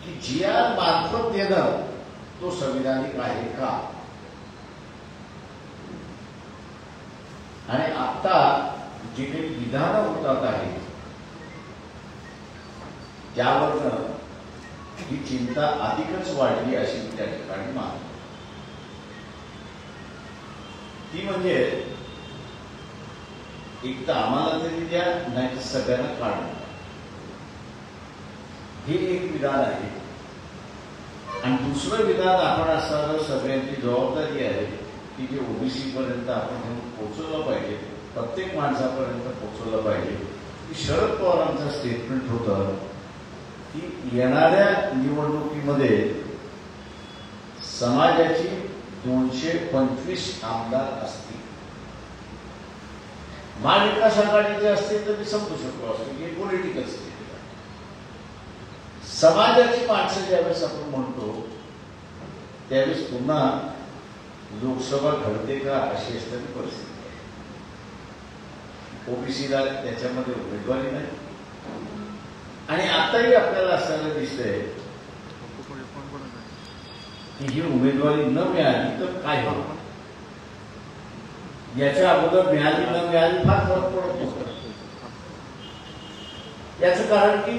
की GR मार्फत देणं तो संविधानिक आहे का. आणि आता जे काही विधानं होतात आहे त्यावरनं ही चिंता अधिकच वाढली अशी त्या ठिकाणी मानतो. ती म्हणजे एक तर आम्हाला तरी द्या नाही तर सगळ्यांना काढून. हे एक विधान आहे. आणि दुसरं विधान आपण असणारं सगळ्यांची जबाबदारी आहे की जे ओबीसी पर्यंत आपण घेऊन पोहोचवलं पाहिजे, प्रत्येक माणसापर्यंत पोहोचवलं पाहिजे. की शरद पवारांचं स्टेटमेंट होतं की येणाऱ्या निवडणुकीमध्ये समाजाची 225 आमदार असतील. महाविकास आघाडीचे असतील तर मी समजू शकतो असतो की पॉलिटिकल स्टेट. समाजाची माणसं ज्यावेळेस आपण म्हणतो त्यावेळेस पुन्हा लोकसभा घडते का अशी असणारी परिस्थिती आहे. ओबीसीला त्याच्यामध्ये उमेदवारी नाही. आणि आताही आपल्याला असताना दिसतंय की ही उमेदवारी न मिळाली तर काय होईल, याच्या अगोदर मिळाली न मिळाली फार फरक पडतो. याचं कारण की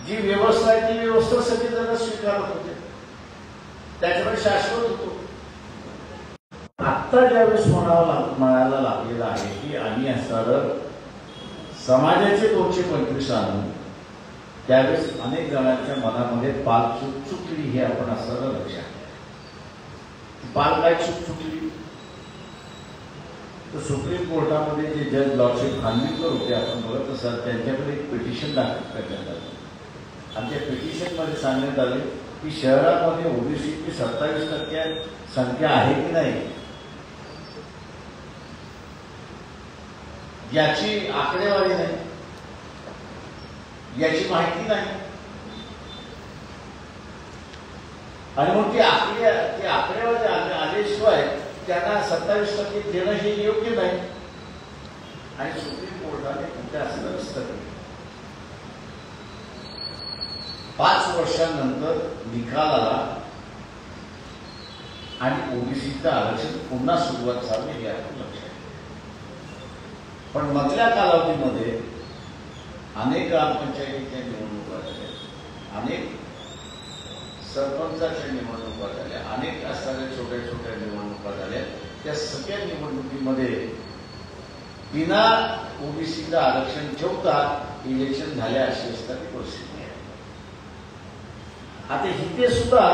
जी व्यवस्था आहे ती व्यवस्था सगळी जण स्वीकारत होते, त्याच्यामुळे शाश्वत होतो. आत्ता ज्यावेळेस म्हणायला लागलेला आहे की आम्ही असणार समाजाचे 225 आणून, त्यावेळेस अनेक जणांच्या मनामध्ये पाल चूक चुकली हे आपण असणार लक्षात. पाल काय चूक चुकली तर सुप्रीम कोर्टामध्ये जे जज लॉर्डशिप खानविलकर होते, आपण बघत असाल, त्यांच्याकडे एक पिटिशन दाखल करण्यात आलं आणि त्या पिटिशनमध्ये सांगण्यात आले की शहरामध्ये ओबीसीची 27% संख्या आहे की नाही याची आकडेवारी नाही, याची माहिती नाही. आणि मग ती आकडेवारी आल्याशिवाय त्यांना 27% देणं हे योग्य नाही. आणि सुप्रीम कोर्टाने कुठे असलं स्थगित 5 वर्षांनंतर निकाल आला आणि ओबीसीचं आरक्षण पुन्हा सुरुवात झाली हे आपण लक्षात. पण मधल्या कालावधीमध्ये अनेक ग्रामपंचायतीच्या निवडणुका झाल्या, अनेक सरपंचाच्या निवडणुका झाल्या, अनेक असणाऱ्या छोट्या छोट्या निवडणुका झाल्या. त्या सगळ्या निवडणुकीमध्ये बिना ओबीसीचं आरक्षण ठेवता इलेक्शन झाल्या अशी असणारी परिस्थिती आहे. आता इथे सुद्धा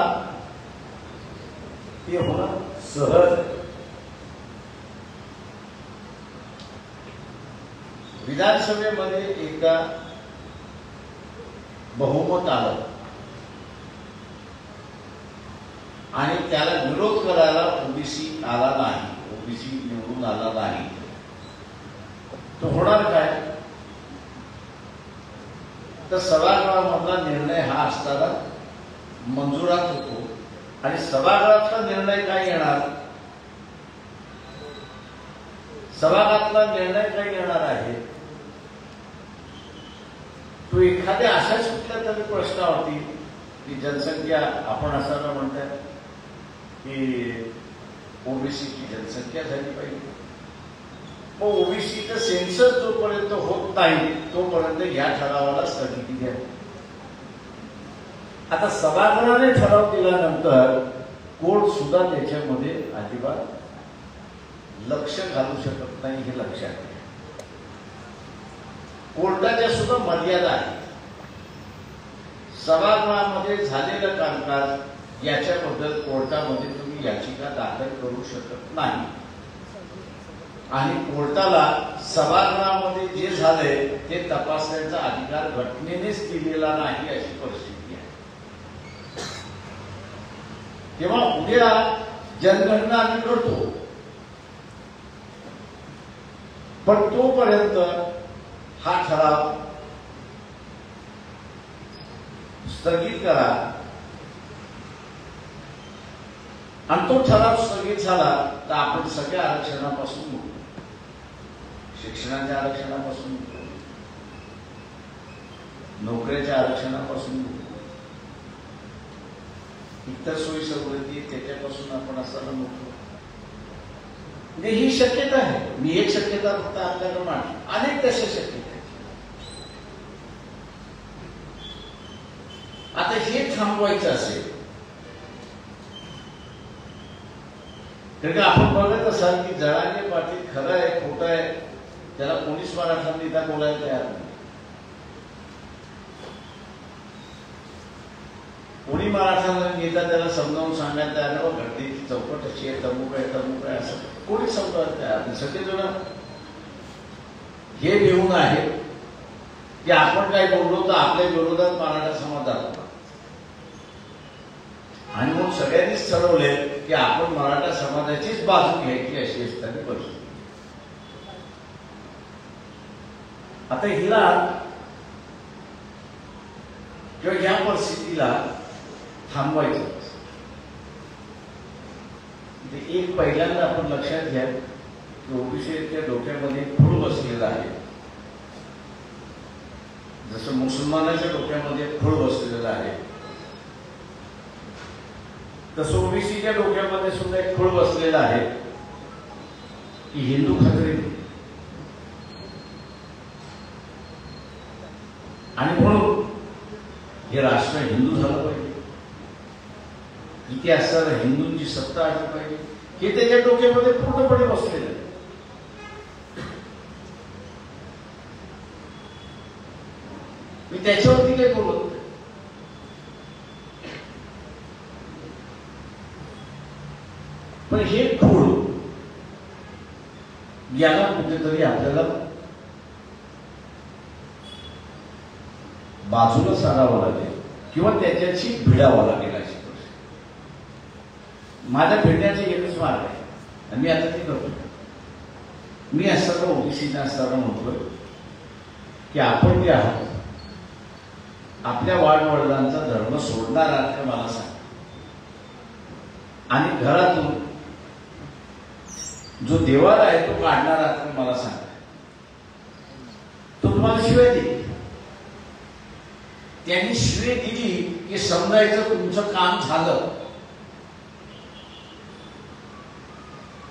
ते होणं सहज. विधानसभेमध्ये एकदा बहुमत आलं आणि त्याला विरोध करायला ओबीसी आला नाही, ओबीसी निवडून आला नाही, तो होणार काय तर सभागृहामधला निर्णय हा असताना मंजुरात होतो. आणि सभागृहातला निर्णय काय येणार, सभागृहातला निर्णय काय येणार आहे तो एखाद्या अशाच कुठल्या तरी प्रश्नावरती की जनसंख्या, आपण असं म्हणतात की ओबीसीची जनसंख्या झाली पाहिजे. मग ओबीसीचं सेन्सस जोपर्यंत होत नाही तोपर्यंत या ठरावाला स्थगिती द्या. आता सभागृहाने ठराव दिल्यानंतर कोर्ट सुद्धा त्याच्यामध्ये अजिबात लक्ष घालू शकत नाही हे लक्षात घ्या. कोर्टाच्या सुद्धा मर्यादा आहे. सभागृहामध्ये झालेलं कामकाज याच्याबद्दल कोर्टामध्ये तुम्ही याचिका दाखल करू शकत नाही आणि कोर्टाला सभागृहामध्ये जे झाले ते तपासण्याचा अधिकार घटनेनेच दिलेला नाही अशी परिस्थिती आहे. तेव्हा उद्या जनगणना आम्ही करतो पण तोपर्यंत हा ठराव स्थगित करा आणि तो ठराव स्थगित झाला तर आपण सगळ्या आरक्षणापासून मुक्त, शिक्षणाच्या आरक्षणापासून मुक्त, नोकऱ्याच्या आरक्षणापासून मुक्त, इतर सोयी सवलती त्याच्यापासून आपण असायला मुक्त. ही शक्यता आहे. मी एक शक्यता फक्त आपल्याला मांडली, अनेक तशा शक्यता आहेत. आता हे थांबवायचं असेल तर आपण बघत असाल की जळांगे पाटील खरं आहे खोटं आहे त्याला पोलीस मराठा नेता बोलायला तयार नाही. कोणी मराठा नेता त्याला समजावून सांगायला तयार नाही, घटनेची चौकट अशी आहे, तमुक आहे असं कोणी समजायला तयार नाही. सगळेजण हे घेऊन आहे की आपण काय बोललो तर आपल्या विरोधात मराठा समाज जातो आणि मग सगळ्यांनीच ठरवले की आपण मराठा समाजाचीच बाजू घ्यायची अशी असताना परिस्थिती. आता हिला किंवा या परिस्थितीला थांबवायचं एक पहिल्यांदा आपण लक्षात घ्या की ओबीसीच्या डोक्यामध्ये खूळ बसलेला आहे. जसं मुसलमानाच्या डोक्यामध्ये खूळ बसलेला आहे तसं ओबीसीच्या डोक्यामध्ये सुद्धा एक खूळ बसलेला आहे की हिंदू खत्री आणि म्हणून हे राष्ट्र हिंदू झालं पाहिजे, इथे असताना हिंदूंची सत्ता आली पाहिजे, हे त्याच्या डोक्यामध्ये पूर्णपणे बसलेलं आहे. मी त्याच्यावरती काही बोलत नाही. पण हे खूळ याला कुठेतरी आपल्याला बाजूला सारावं लागेल किंवा त्याच्याशी भिडावं लागेल अशी गोष्ट. माझ्या भिडण्याचा एकच मार्ग आहे आणि मी आता ते करतो. मी असताना ओबीसीचा असताना म्हणतोय की आपण जे आहात आपल्या वाडवडिलांचा धर्म सोडणार आहात का मला सांग. आणि घरातून जो देवाला आहे तो काढणार आहात का मला सांग. तो तुम्हाला शिवाय देईल. त्यांनी शिवे दिली की समजायचं तुमचं काम झालं.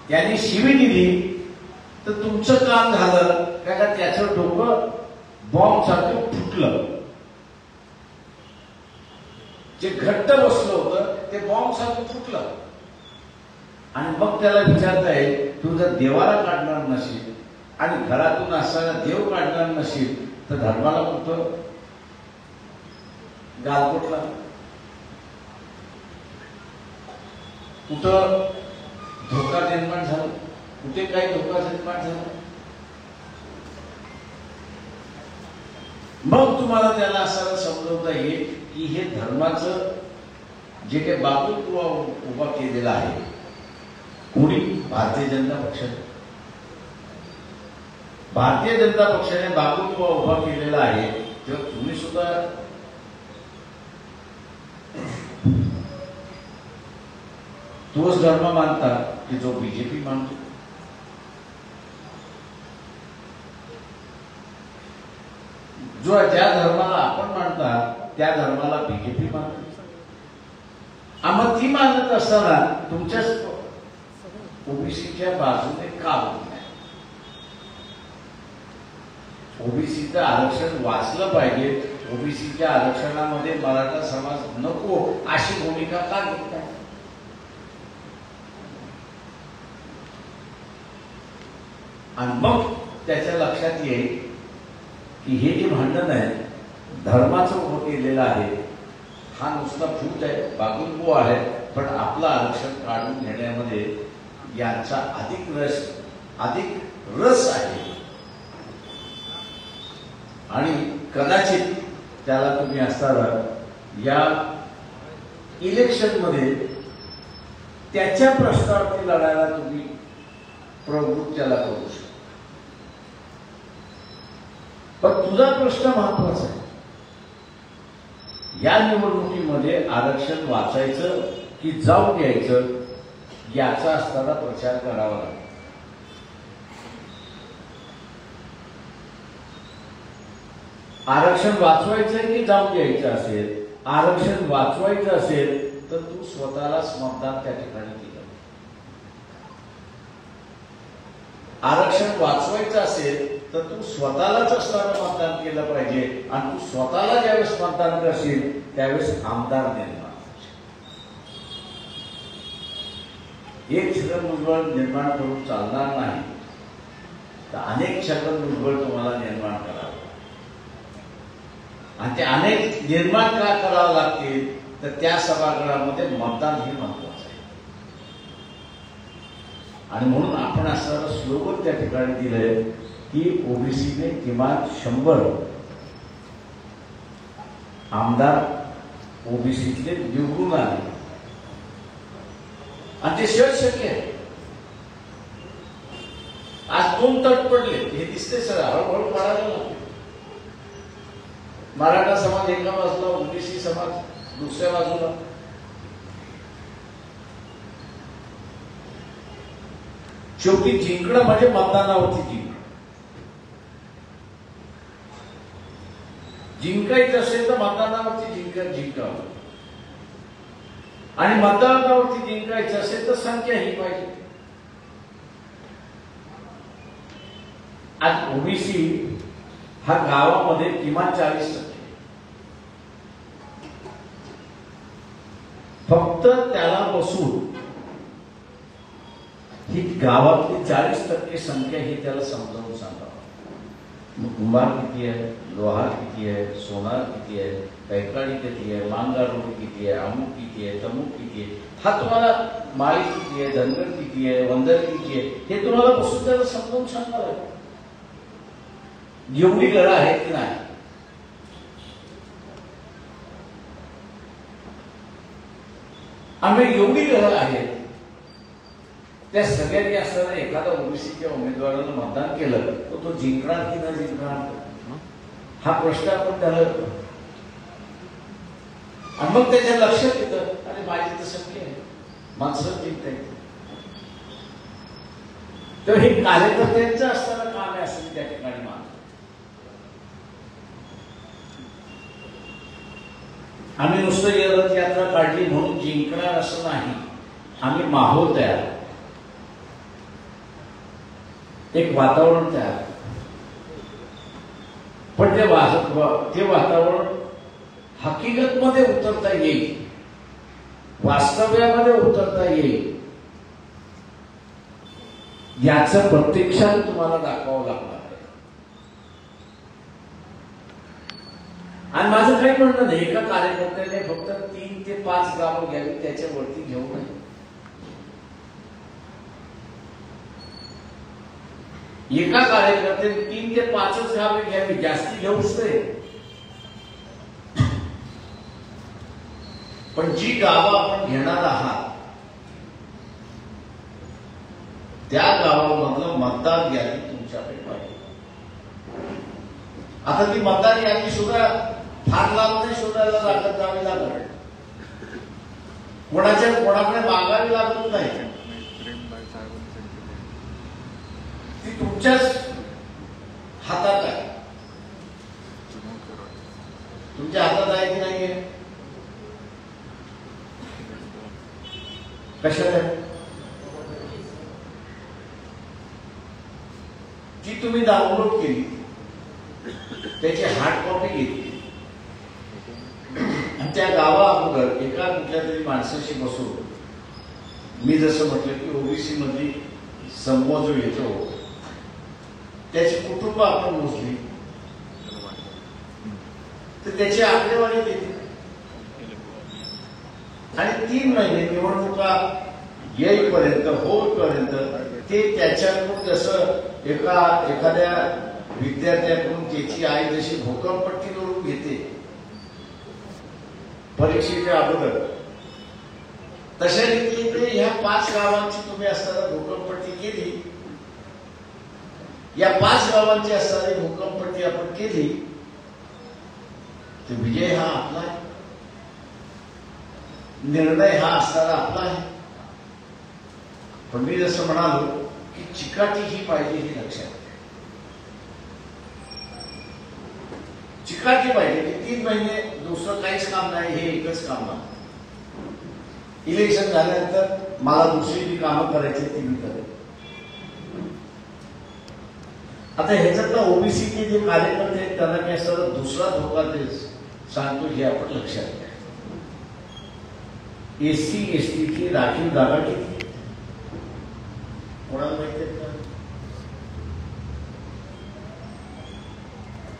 त्यांनी शिवी दिली तर तुमचं काम झालं का त्याचं डोकं बॉम्ब सारखं फुटलं. जे घट्ट बसलं होतं ते बॉम्ब सारखं फुटलं. आणि मग त्याला विचारता येईल तू जर देवाला काढणार नशील आणि घरातून असताना देव काढणार नशील तर धर्माला कुठं गालपोटला, कुठं धोका निर्माण झाला, कुठे काही धोका निर्माण झाला. मग तुम्हाला त्याला असं समजवता येईल की हे धर्माचं जे काही बाबूत्व उभा केलेला आहे कोणी भारतीय जनता पक्षाने. भारतीय जनता पक्षाने बाबूत्व उभा केलेला आहे तेव्हा तुम्ही सुद्धा तोच धर्म मानता की जो बीजेपी मानतो. जो ज्या धर्माला आपण मानता त्या धर्माला बीजेपी मानतो. मग ती मानत असताना तुमच्या ओबीसीच्या बाजूने का होत नाही. ओबीसीचं आरक्षण वाचलं पाहिजे, ओबीसीच्या आरक्षणामध्ये मराठा समाज नको अशी भूमिका का घेत नाही. आणि मग त्याच्या लक्षात येईल की हे जे भांडण आहे धर्माचं उभं केलेलं आहे हा नुसता फूट आहे, बागुलबो आहे, पण आपलं आरक्षण काढून घेण्यामध्ये यांचा अधिक रस आहे. आणि कदाचित त्याला तुम्ही असताना या इलेक्शनमध्ये त्याच्या प्रश्नावरती लढायला तुम्ही प्रवृत्त त्याला करू शकता. पण तुझा प्रश्न महत्वाचा आहे. या निवडणुकीमध्ये आरक्षण वाचायचं की जाऊ द्यायचं याचा असताना प्रचार करावा लागेल. आरक्षण वाचवायचं की जाऊ द्यायचं असेल, आरक्षण वाचवायचं असेल तर तू स्वतःलाच मतदान त्या ठिकाणी केलं. आरक्षण वाचवायचं असेल तर तू स्वतःलाच असणारं मतदान केलं पाहिजे. आणि तू स्वतःला ज्यावेळेस मतदान करशील त्यावेळेस आमदार निर्माण, एक छगन निर्माण करून चालणार नाही तर अनेक छगन तुम्हाला निर्माण करावं. आणि ते अनेक निर्माण का करावं लागतील तर त्या सभागृहामध्ये मतदान हे महत्वाचं आहे. आणि म्हणून आपण असं स्लोगन त्या ठिकाणी दिलंय की ओबीसीने किमान 100 आमदार ओबीसीतले निवडून आले आणि ते सहज शक्य आहे. आज 2 तट पडले हे दिसते सर, हळूहळू पडायला लागले. मराठा समाज एका बाजूला, ओबीसी समाज दुसऱ्या बाजूला. शेवटी जिंकणं म्हणजे मतदानावरती जिंकायचं असेल तर मतदानावरती जिंकावं. आणि मतदानावरती जिंकायचं असेल तर संख्या ही पाहिजे. आज ओबीसी हा गावामध्ये किमान 40%, फक्त त्याला बसून ही गावातली 40% संख्या ही त्याला समजावून सांगावं. मग कुंभार किती आहे, लोहार किती आहे, सोनार किती आहे, पैकाडी किती आहे, मांगारोडी किती आहे, अमुक किती आहे, तमुक किती आहे, हा तुम्हाला माळी किती आहे, धनगर किती आहे, वंदर किती आहे, हे तुम्हाला बसून त्याला समजावून सांगणार आहे. एवढी गळा आहे की नाही. आम्ही एवढी गळा आहे त्या सगळ्यांनी असताना एखादा ओबीसीच्या उमेदवाराला मतदान केलं तर तो जिंकणार की न जिंकणार हा प्रश्न आपण त्याला, आणि मग त्याच्या लक्षात येतं अरे माझी तर शक्य आहे, माणसं जिंकता येते. तर हे कार्यकर्त्यांचं असताना काम आहे असं मी त्या ठिकाणी मानतो. आम्ही नुसतं रथ यात्रा काढली म्हणून जिंकणार असं नाही. आम्ही माहोल तयार, एक वातावरण तयार, पण ते वातावरण हकीकत मध्ये उतरता येईल, वास्तव्यामध्ये उतरता येईल, याचं प्रत्यक्षात तुम्हाला दाखवावं लागणार आहे. आणि माझं काही म्हणणं नाही एका कार्यकर्त्याने फक्त 3 ते 5 गावं घ्यावी, त्याच्यावरती घेऊ नये. एका कार्यकर्त्याने 3 ते 5च गावे घ्यावी, जास्ती घेऊच नाही. पण जी गावं आपण घेणार आहात त्या गावामधलं मतदार यादी तुमच्याकडे पाहिजे. आता ती मतदार यादी सुद्धा फार लांब नाही शोधायला लागत, जावी लागत, कोणाकडे मागावी लागत नाही. ती तुमच्याच हातात आहे. तुमच्या हातात आहे की नाहीये? कशाला ती तुम्ही डाउनलोड केली, त्याची हार्ड कॉपी घेतली आणि त्या गावा अगोदर एका कुठल्या तरी माणसाशी बसून, मी जसं म्हटलं की ओबीसी मधली समूह जो येतो त्याची कुटुंब आपण मोजली तर त्याची आकडेवारी देते. आणि 3 महिने निवडणुका येईपर्यंत होईपर्यंत ते त्याच्याकडून जसं एखाद्या विद्यार्थ्याकडून त्याची आई जशी भोकंपट्टी करून घेते परीक्षेच्या अगोदर, तशा रीतीने ह्या 5 गावांची तुम्ही असताना भोकंपट्टी केली, या 5 गावांची असणारी भूकंपट्टी आपण केली तर विजय हा आपला आहे, निर्णय हा असणारा आपला आहे. पण मी जसं म्हणालो की चिकाटी ही पाहिजे, ही लक्षात चिकाटी पाहिजे की 3 महिने दुसरं काहीच काम नाही, हे एकच काम नाही. इलेक्शन झाल्यानंतर मला दुसरी जी कामं करायची ती मी करेन. आता ह्याच्यातला ओबीसीचे जे कार्यकर्ते आहेत त्यांना काय असं दुसरा धोका सांगतो हे आपण लक्षात घ्या. एससी एसटीची राखीव जागा किती कोणाला माहिती आहे का?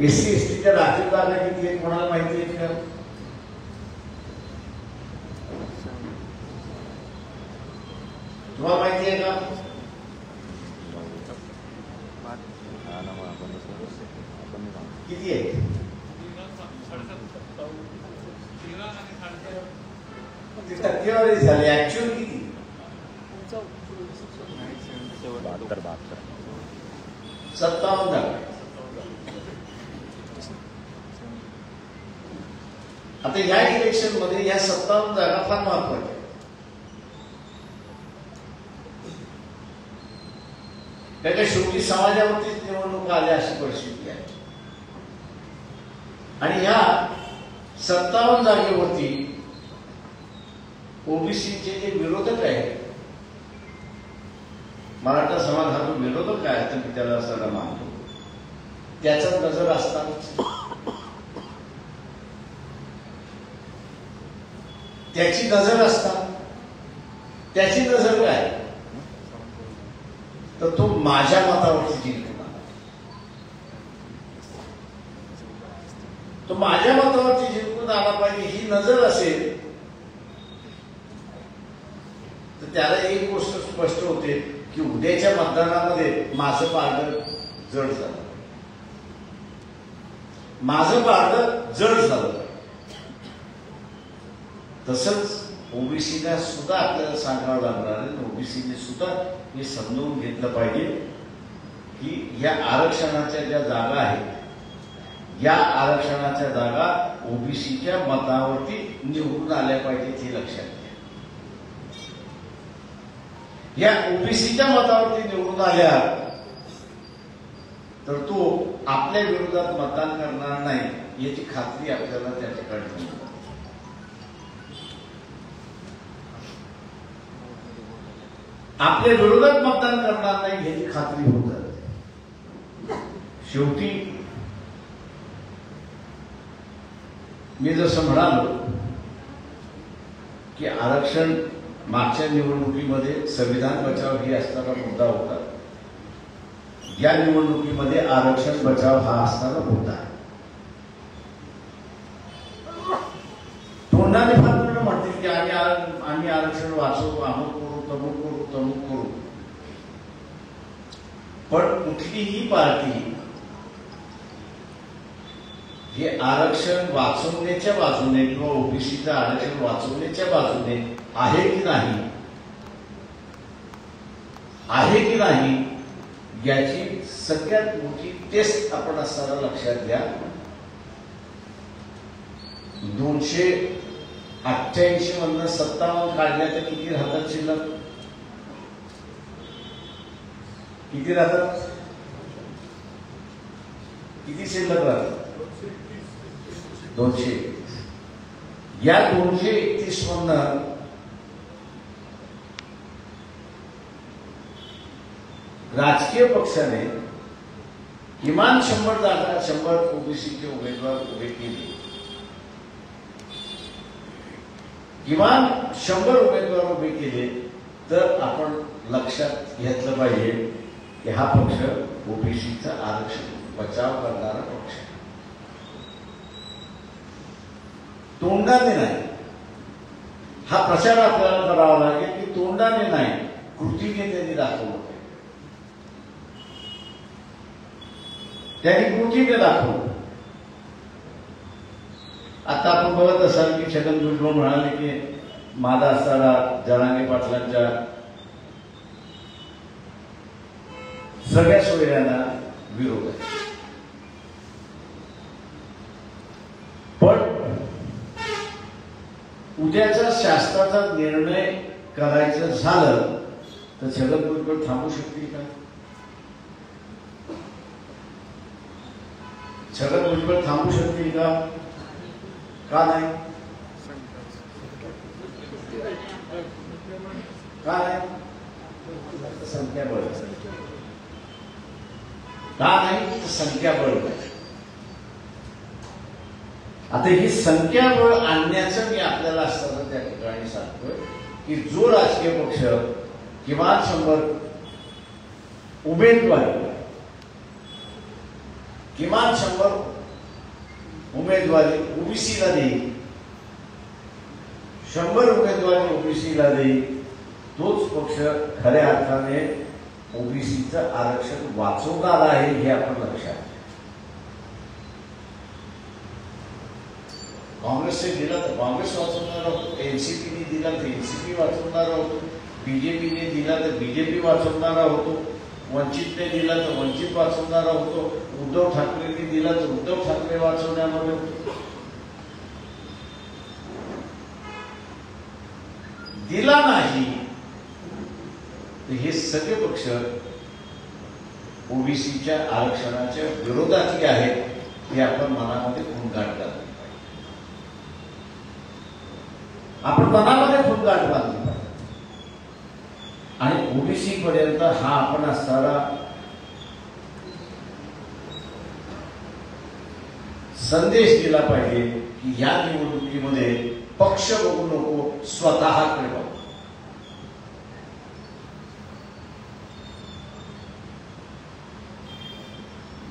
एससी एसटीच्या राखीव जागा किती आहेत कोणाला माहिती आहे का? तुम्हाला माहिती आहे का? किती आहे? टक्केवारी झाली, ऍक्च्युअल किती? 57 जागा. आता या इलेक्शन मध्ये या 57 जागा फार महत्वाच्या. त्याच्या शेवटी समाजावरतीच निवडणूक आल्या अशी परिस्थिती आहे. आणि ह्या 57 जागेवरती ओबीसीचे जे विरोधक आहेत, मराठा समाज हा जो विरोधक आहे तर मी त्याला असं मानतो, त्याचा नजर असतानाच त्याची नजर असताना त्याची नजर काय तर तो माझ्या मतावरती जिंकून आला. तो माझ्या मतावरती जिंकून आला पाहिजे ही नजर असेल तर त्याला एक गोष्ट स्पष्ट होते की उद्याच्या मतदानामध्ये माझं पारड जड झालं, माझं पारड जड झालं. तसंच ओबीसीला सुद्धा आपल्याला सांगावं लागणार आहे. ओबीसीने सुद्धा हे समजून घेतलं पाहिजे की या आरक्षणाच्या ज्या जागा आहेत, या आरक्षणाच्या जागा ओबीसीच्या मतावरती निवडून आल्या पाहिजेत हे लक्षात घ्या. या ओबीसीच्या मतावरती निवडून आल्या तर तो आपल्या विरोधात मतदान करणार नाही याची खात्री आपल्याला त्या ठिकाणी मिळते. आपल्या विरोधात मतदान करणार नाही याची खात्री होत जाते. शेवटी मी जसं म्हणालो की आरक्षण मागच्या निवडणुकीमध्ये संविधान बचाव ही असणारा मुद्दा होता, या निवडणुकीमध्ये आरक्षण बचाव हा असणारा मुद्दा आहे. तोंडाने फार जण म्हणतील की आम्ही आरक्षण वाचवू, अमुक करू, तमुक करू, तमुक करू, पण कुठलीही पार्टी हे आरक्षण वाचवण्याच्या बाजूने किंवा ओबीसीचं आरक्षण वाचवण्याच्या बाजूने आहे की नाही याची सगळ्यात मोठी टेस्ट आपण असताना लक्षात घ्या. 288 मधनं 57 काढल्या तर किती राहतात शिल्लक? किती राहतात? किती शिल्लक राहतात? 200. या 231 मधनं राजकीय पक्षाने किमान 100 जागा 100 ओबीसीचे उमेदवार उभे केले. किमान 100 उमेदवार उभे केले तर आपण लक्षात घेतलं पाहिजे की हा पक्ष ओबीसीचं आरक्षण बचाव करणारा पक्ष आहे. तोंडाने नाही हा प्रचार आपल्याला करावा लागेल की तोंडाने नाही, कृतीने त्यांनी दाखवलं. त्यांनी कृतीने दाखवलं. आता आपण बघत असाल की छगन भुजबळ म्हणाले की माझा असताना जरांगे पाटलांच्या सगळ्या सोयऱ्यांना विरोध आहे. पण उद्याचा शासनाचा निर्णय करायचं झालं तर छगन भुजबळ थांबू शकतील का? छगन भुजबळ थांबू शकतील का? का नाही? का नाही? संख्याबळ. का नाही? संख्याबळ. आता ही संख्याबळ आणण्याचं मी आपल्याला असताना त्या ठिकाणी सांगतोय की जो राजकीय पक्ष किमान 100 उमेदवारी किमान 100 उमेदवारी ओबीसीला देईल, 100 उमेदवारी ओबीसीला देईल, तोच पक्ष खऱ्या अर्थाने ओबीसीचं आरक्षण वाचवणार आहे हे आपण लक्षात घ्या. काँग्रेसने दिला तर काँग्रेस वाचवणार आहोत, एनसीपीने दिला तर एनसीपी वाचवणार आहोत, बीजेपीने दिला तर बीजेपी वाचवणार आहोत, वंचितने दिला तर वंचित वाचवणार होतो, उद्धव ठाकरेंनी दिला तर उद्धव ठाकरे वाचवण्यामध्ये होतो. दिला नाही तर हे सगळे पक्ष ओबीसीच्या आरक्षणाच्या विरोधातही आहेत हे आपण मनामध्ये खून गाठ घालतो. आपण मनामध्ये खून गाठ बांधली पाहिजे आणि ओबीसी पर्यंत हा आपण असणारा संदेश दिला पाहिजे की या निवडणुकीमध्ये पक्ष बघू नको, स्वतःकडे बघू.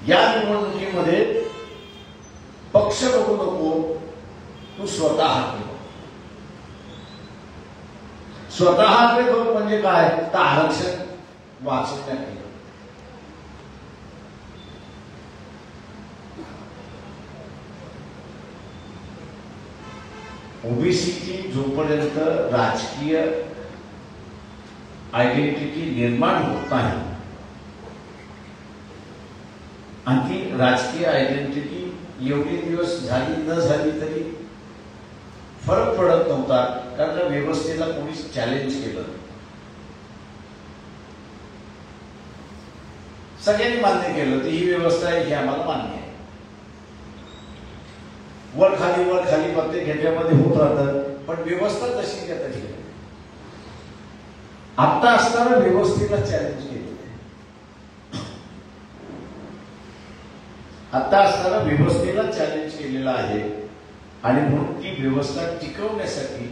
या निवडणुकीमध्ये पक्ष बघू नको, तू स्वतःकडे बघ. स्वतःकडे बघ म्हणजे काय, तर आरक्षण वाचवण्यात येईल. ओबीसीची जोपर्यंत राजकीय आयडेंटिटी निर्माण होत नाही आणि ती राजकीय आयडेंटिटी एवढे दिवस झाली न झाली तरी फरक पडत नव्हता, कारण त्या व्यवस्थेला कोणीच चॅलेंज केलं. सगळ्यांनी मान्य केलं की ही व्यवस्था आहे, ही आम्हाला मान्य आहे. वर खाली प्रत्येक ह्याच्यामध्ये होत राहतात, पण व्यवस्था तशी त्या तशी. आता असताना व्यवस्थेला चॅलेंज केलं. आता असताना व्यवस्थेला चॅलेंज केलेला आहे आणि म्हणून ती व्यवस्था टिकवण्यासाठी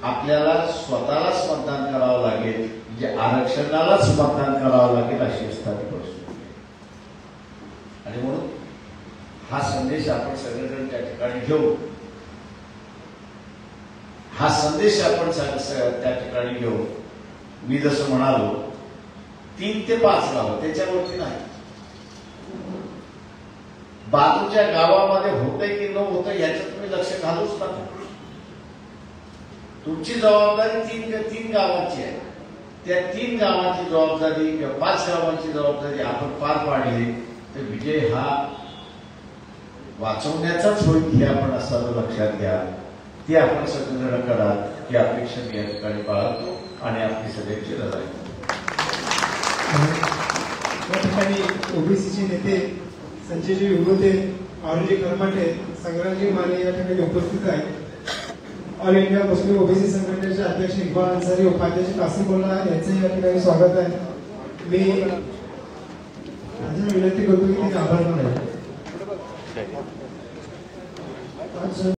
आपल्याला स्वतःलाच मतदान करावं लागेल, म्हणजे आरक्षणालाच मतदान करावं लागेल अशी असणारी परिस्थिती. आणि म्हणून हा संदेश आपण सगळेजण त्या ठिकाणी घेऊ. हा संदेश आपण त्या ठिकाणी घेऊ. मी जसं म्हणालो 3 ते 5 गावं, त्याच्यावरती नाही. बाजूच्या गावामध्ये होतंय की न होतं याच्यात तुम्ही लक्ष घालूच नका. तुमची जबाबदारी 3 गावांची आहे. त्या 3 गावांची जबाबदारी किंवा 5 गावांची जबाबदारी आपण पार पाडली तर विजय हा वाचवण्याचाच होईल, हे आपण असं लक्षात घ्या. ती आपण सगळेजण करा ही अपेक्षा मी या ठिकाणी बाळगतो आणि आपली सगळ्यांची रजा आहे. या ठिकाणी ओबीसीचे नेते संजयजी विभूते, आरुजी करमाटे, संग्रामजी माने या ठिकाणी उपस्थित आहेत. ऑल इंडिया मुस्लिम ओबीसी संघटनेचे अध्यक्ष इक्बाल अन्सारी, उपाध्यक्ष कासिमुल्ला यांचे या ठिकाणी स्वागत आहे. मी विनंती करतो की आभार मानावे.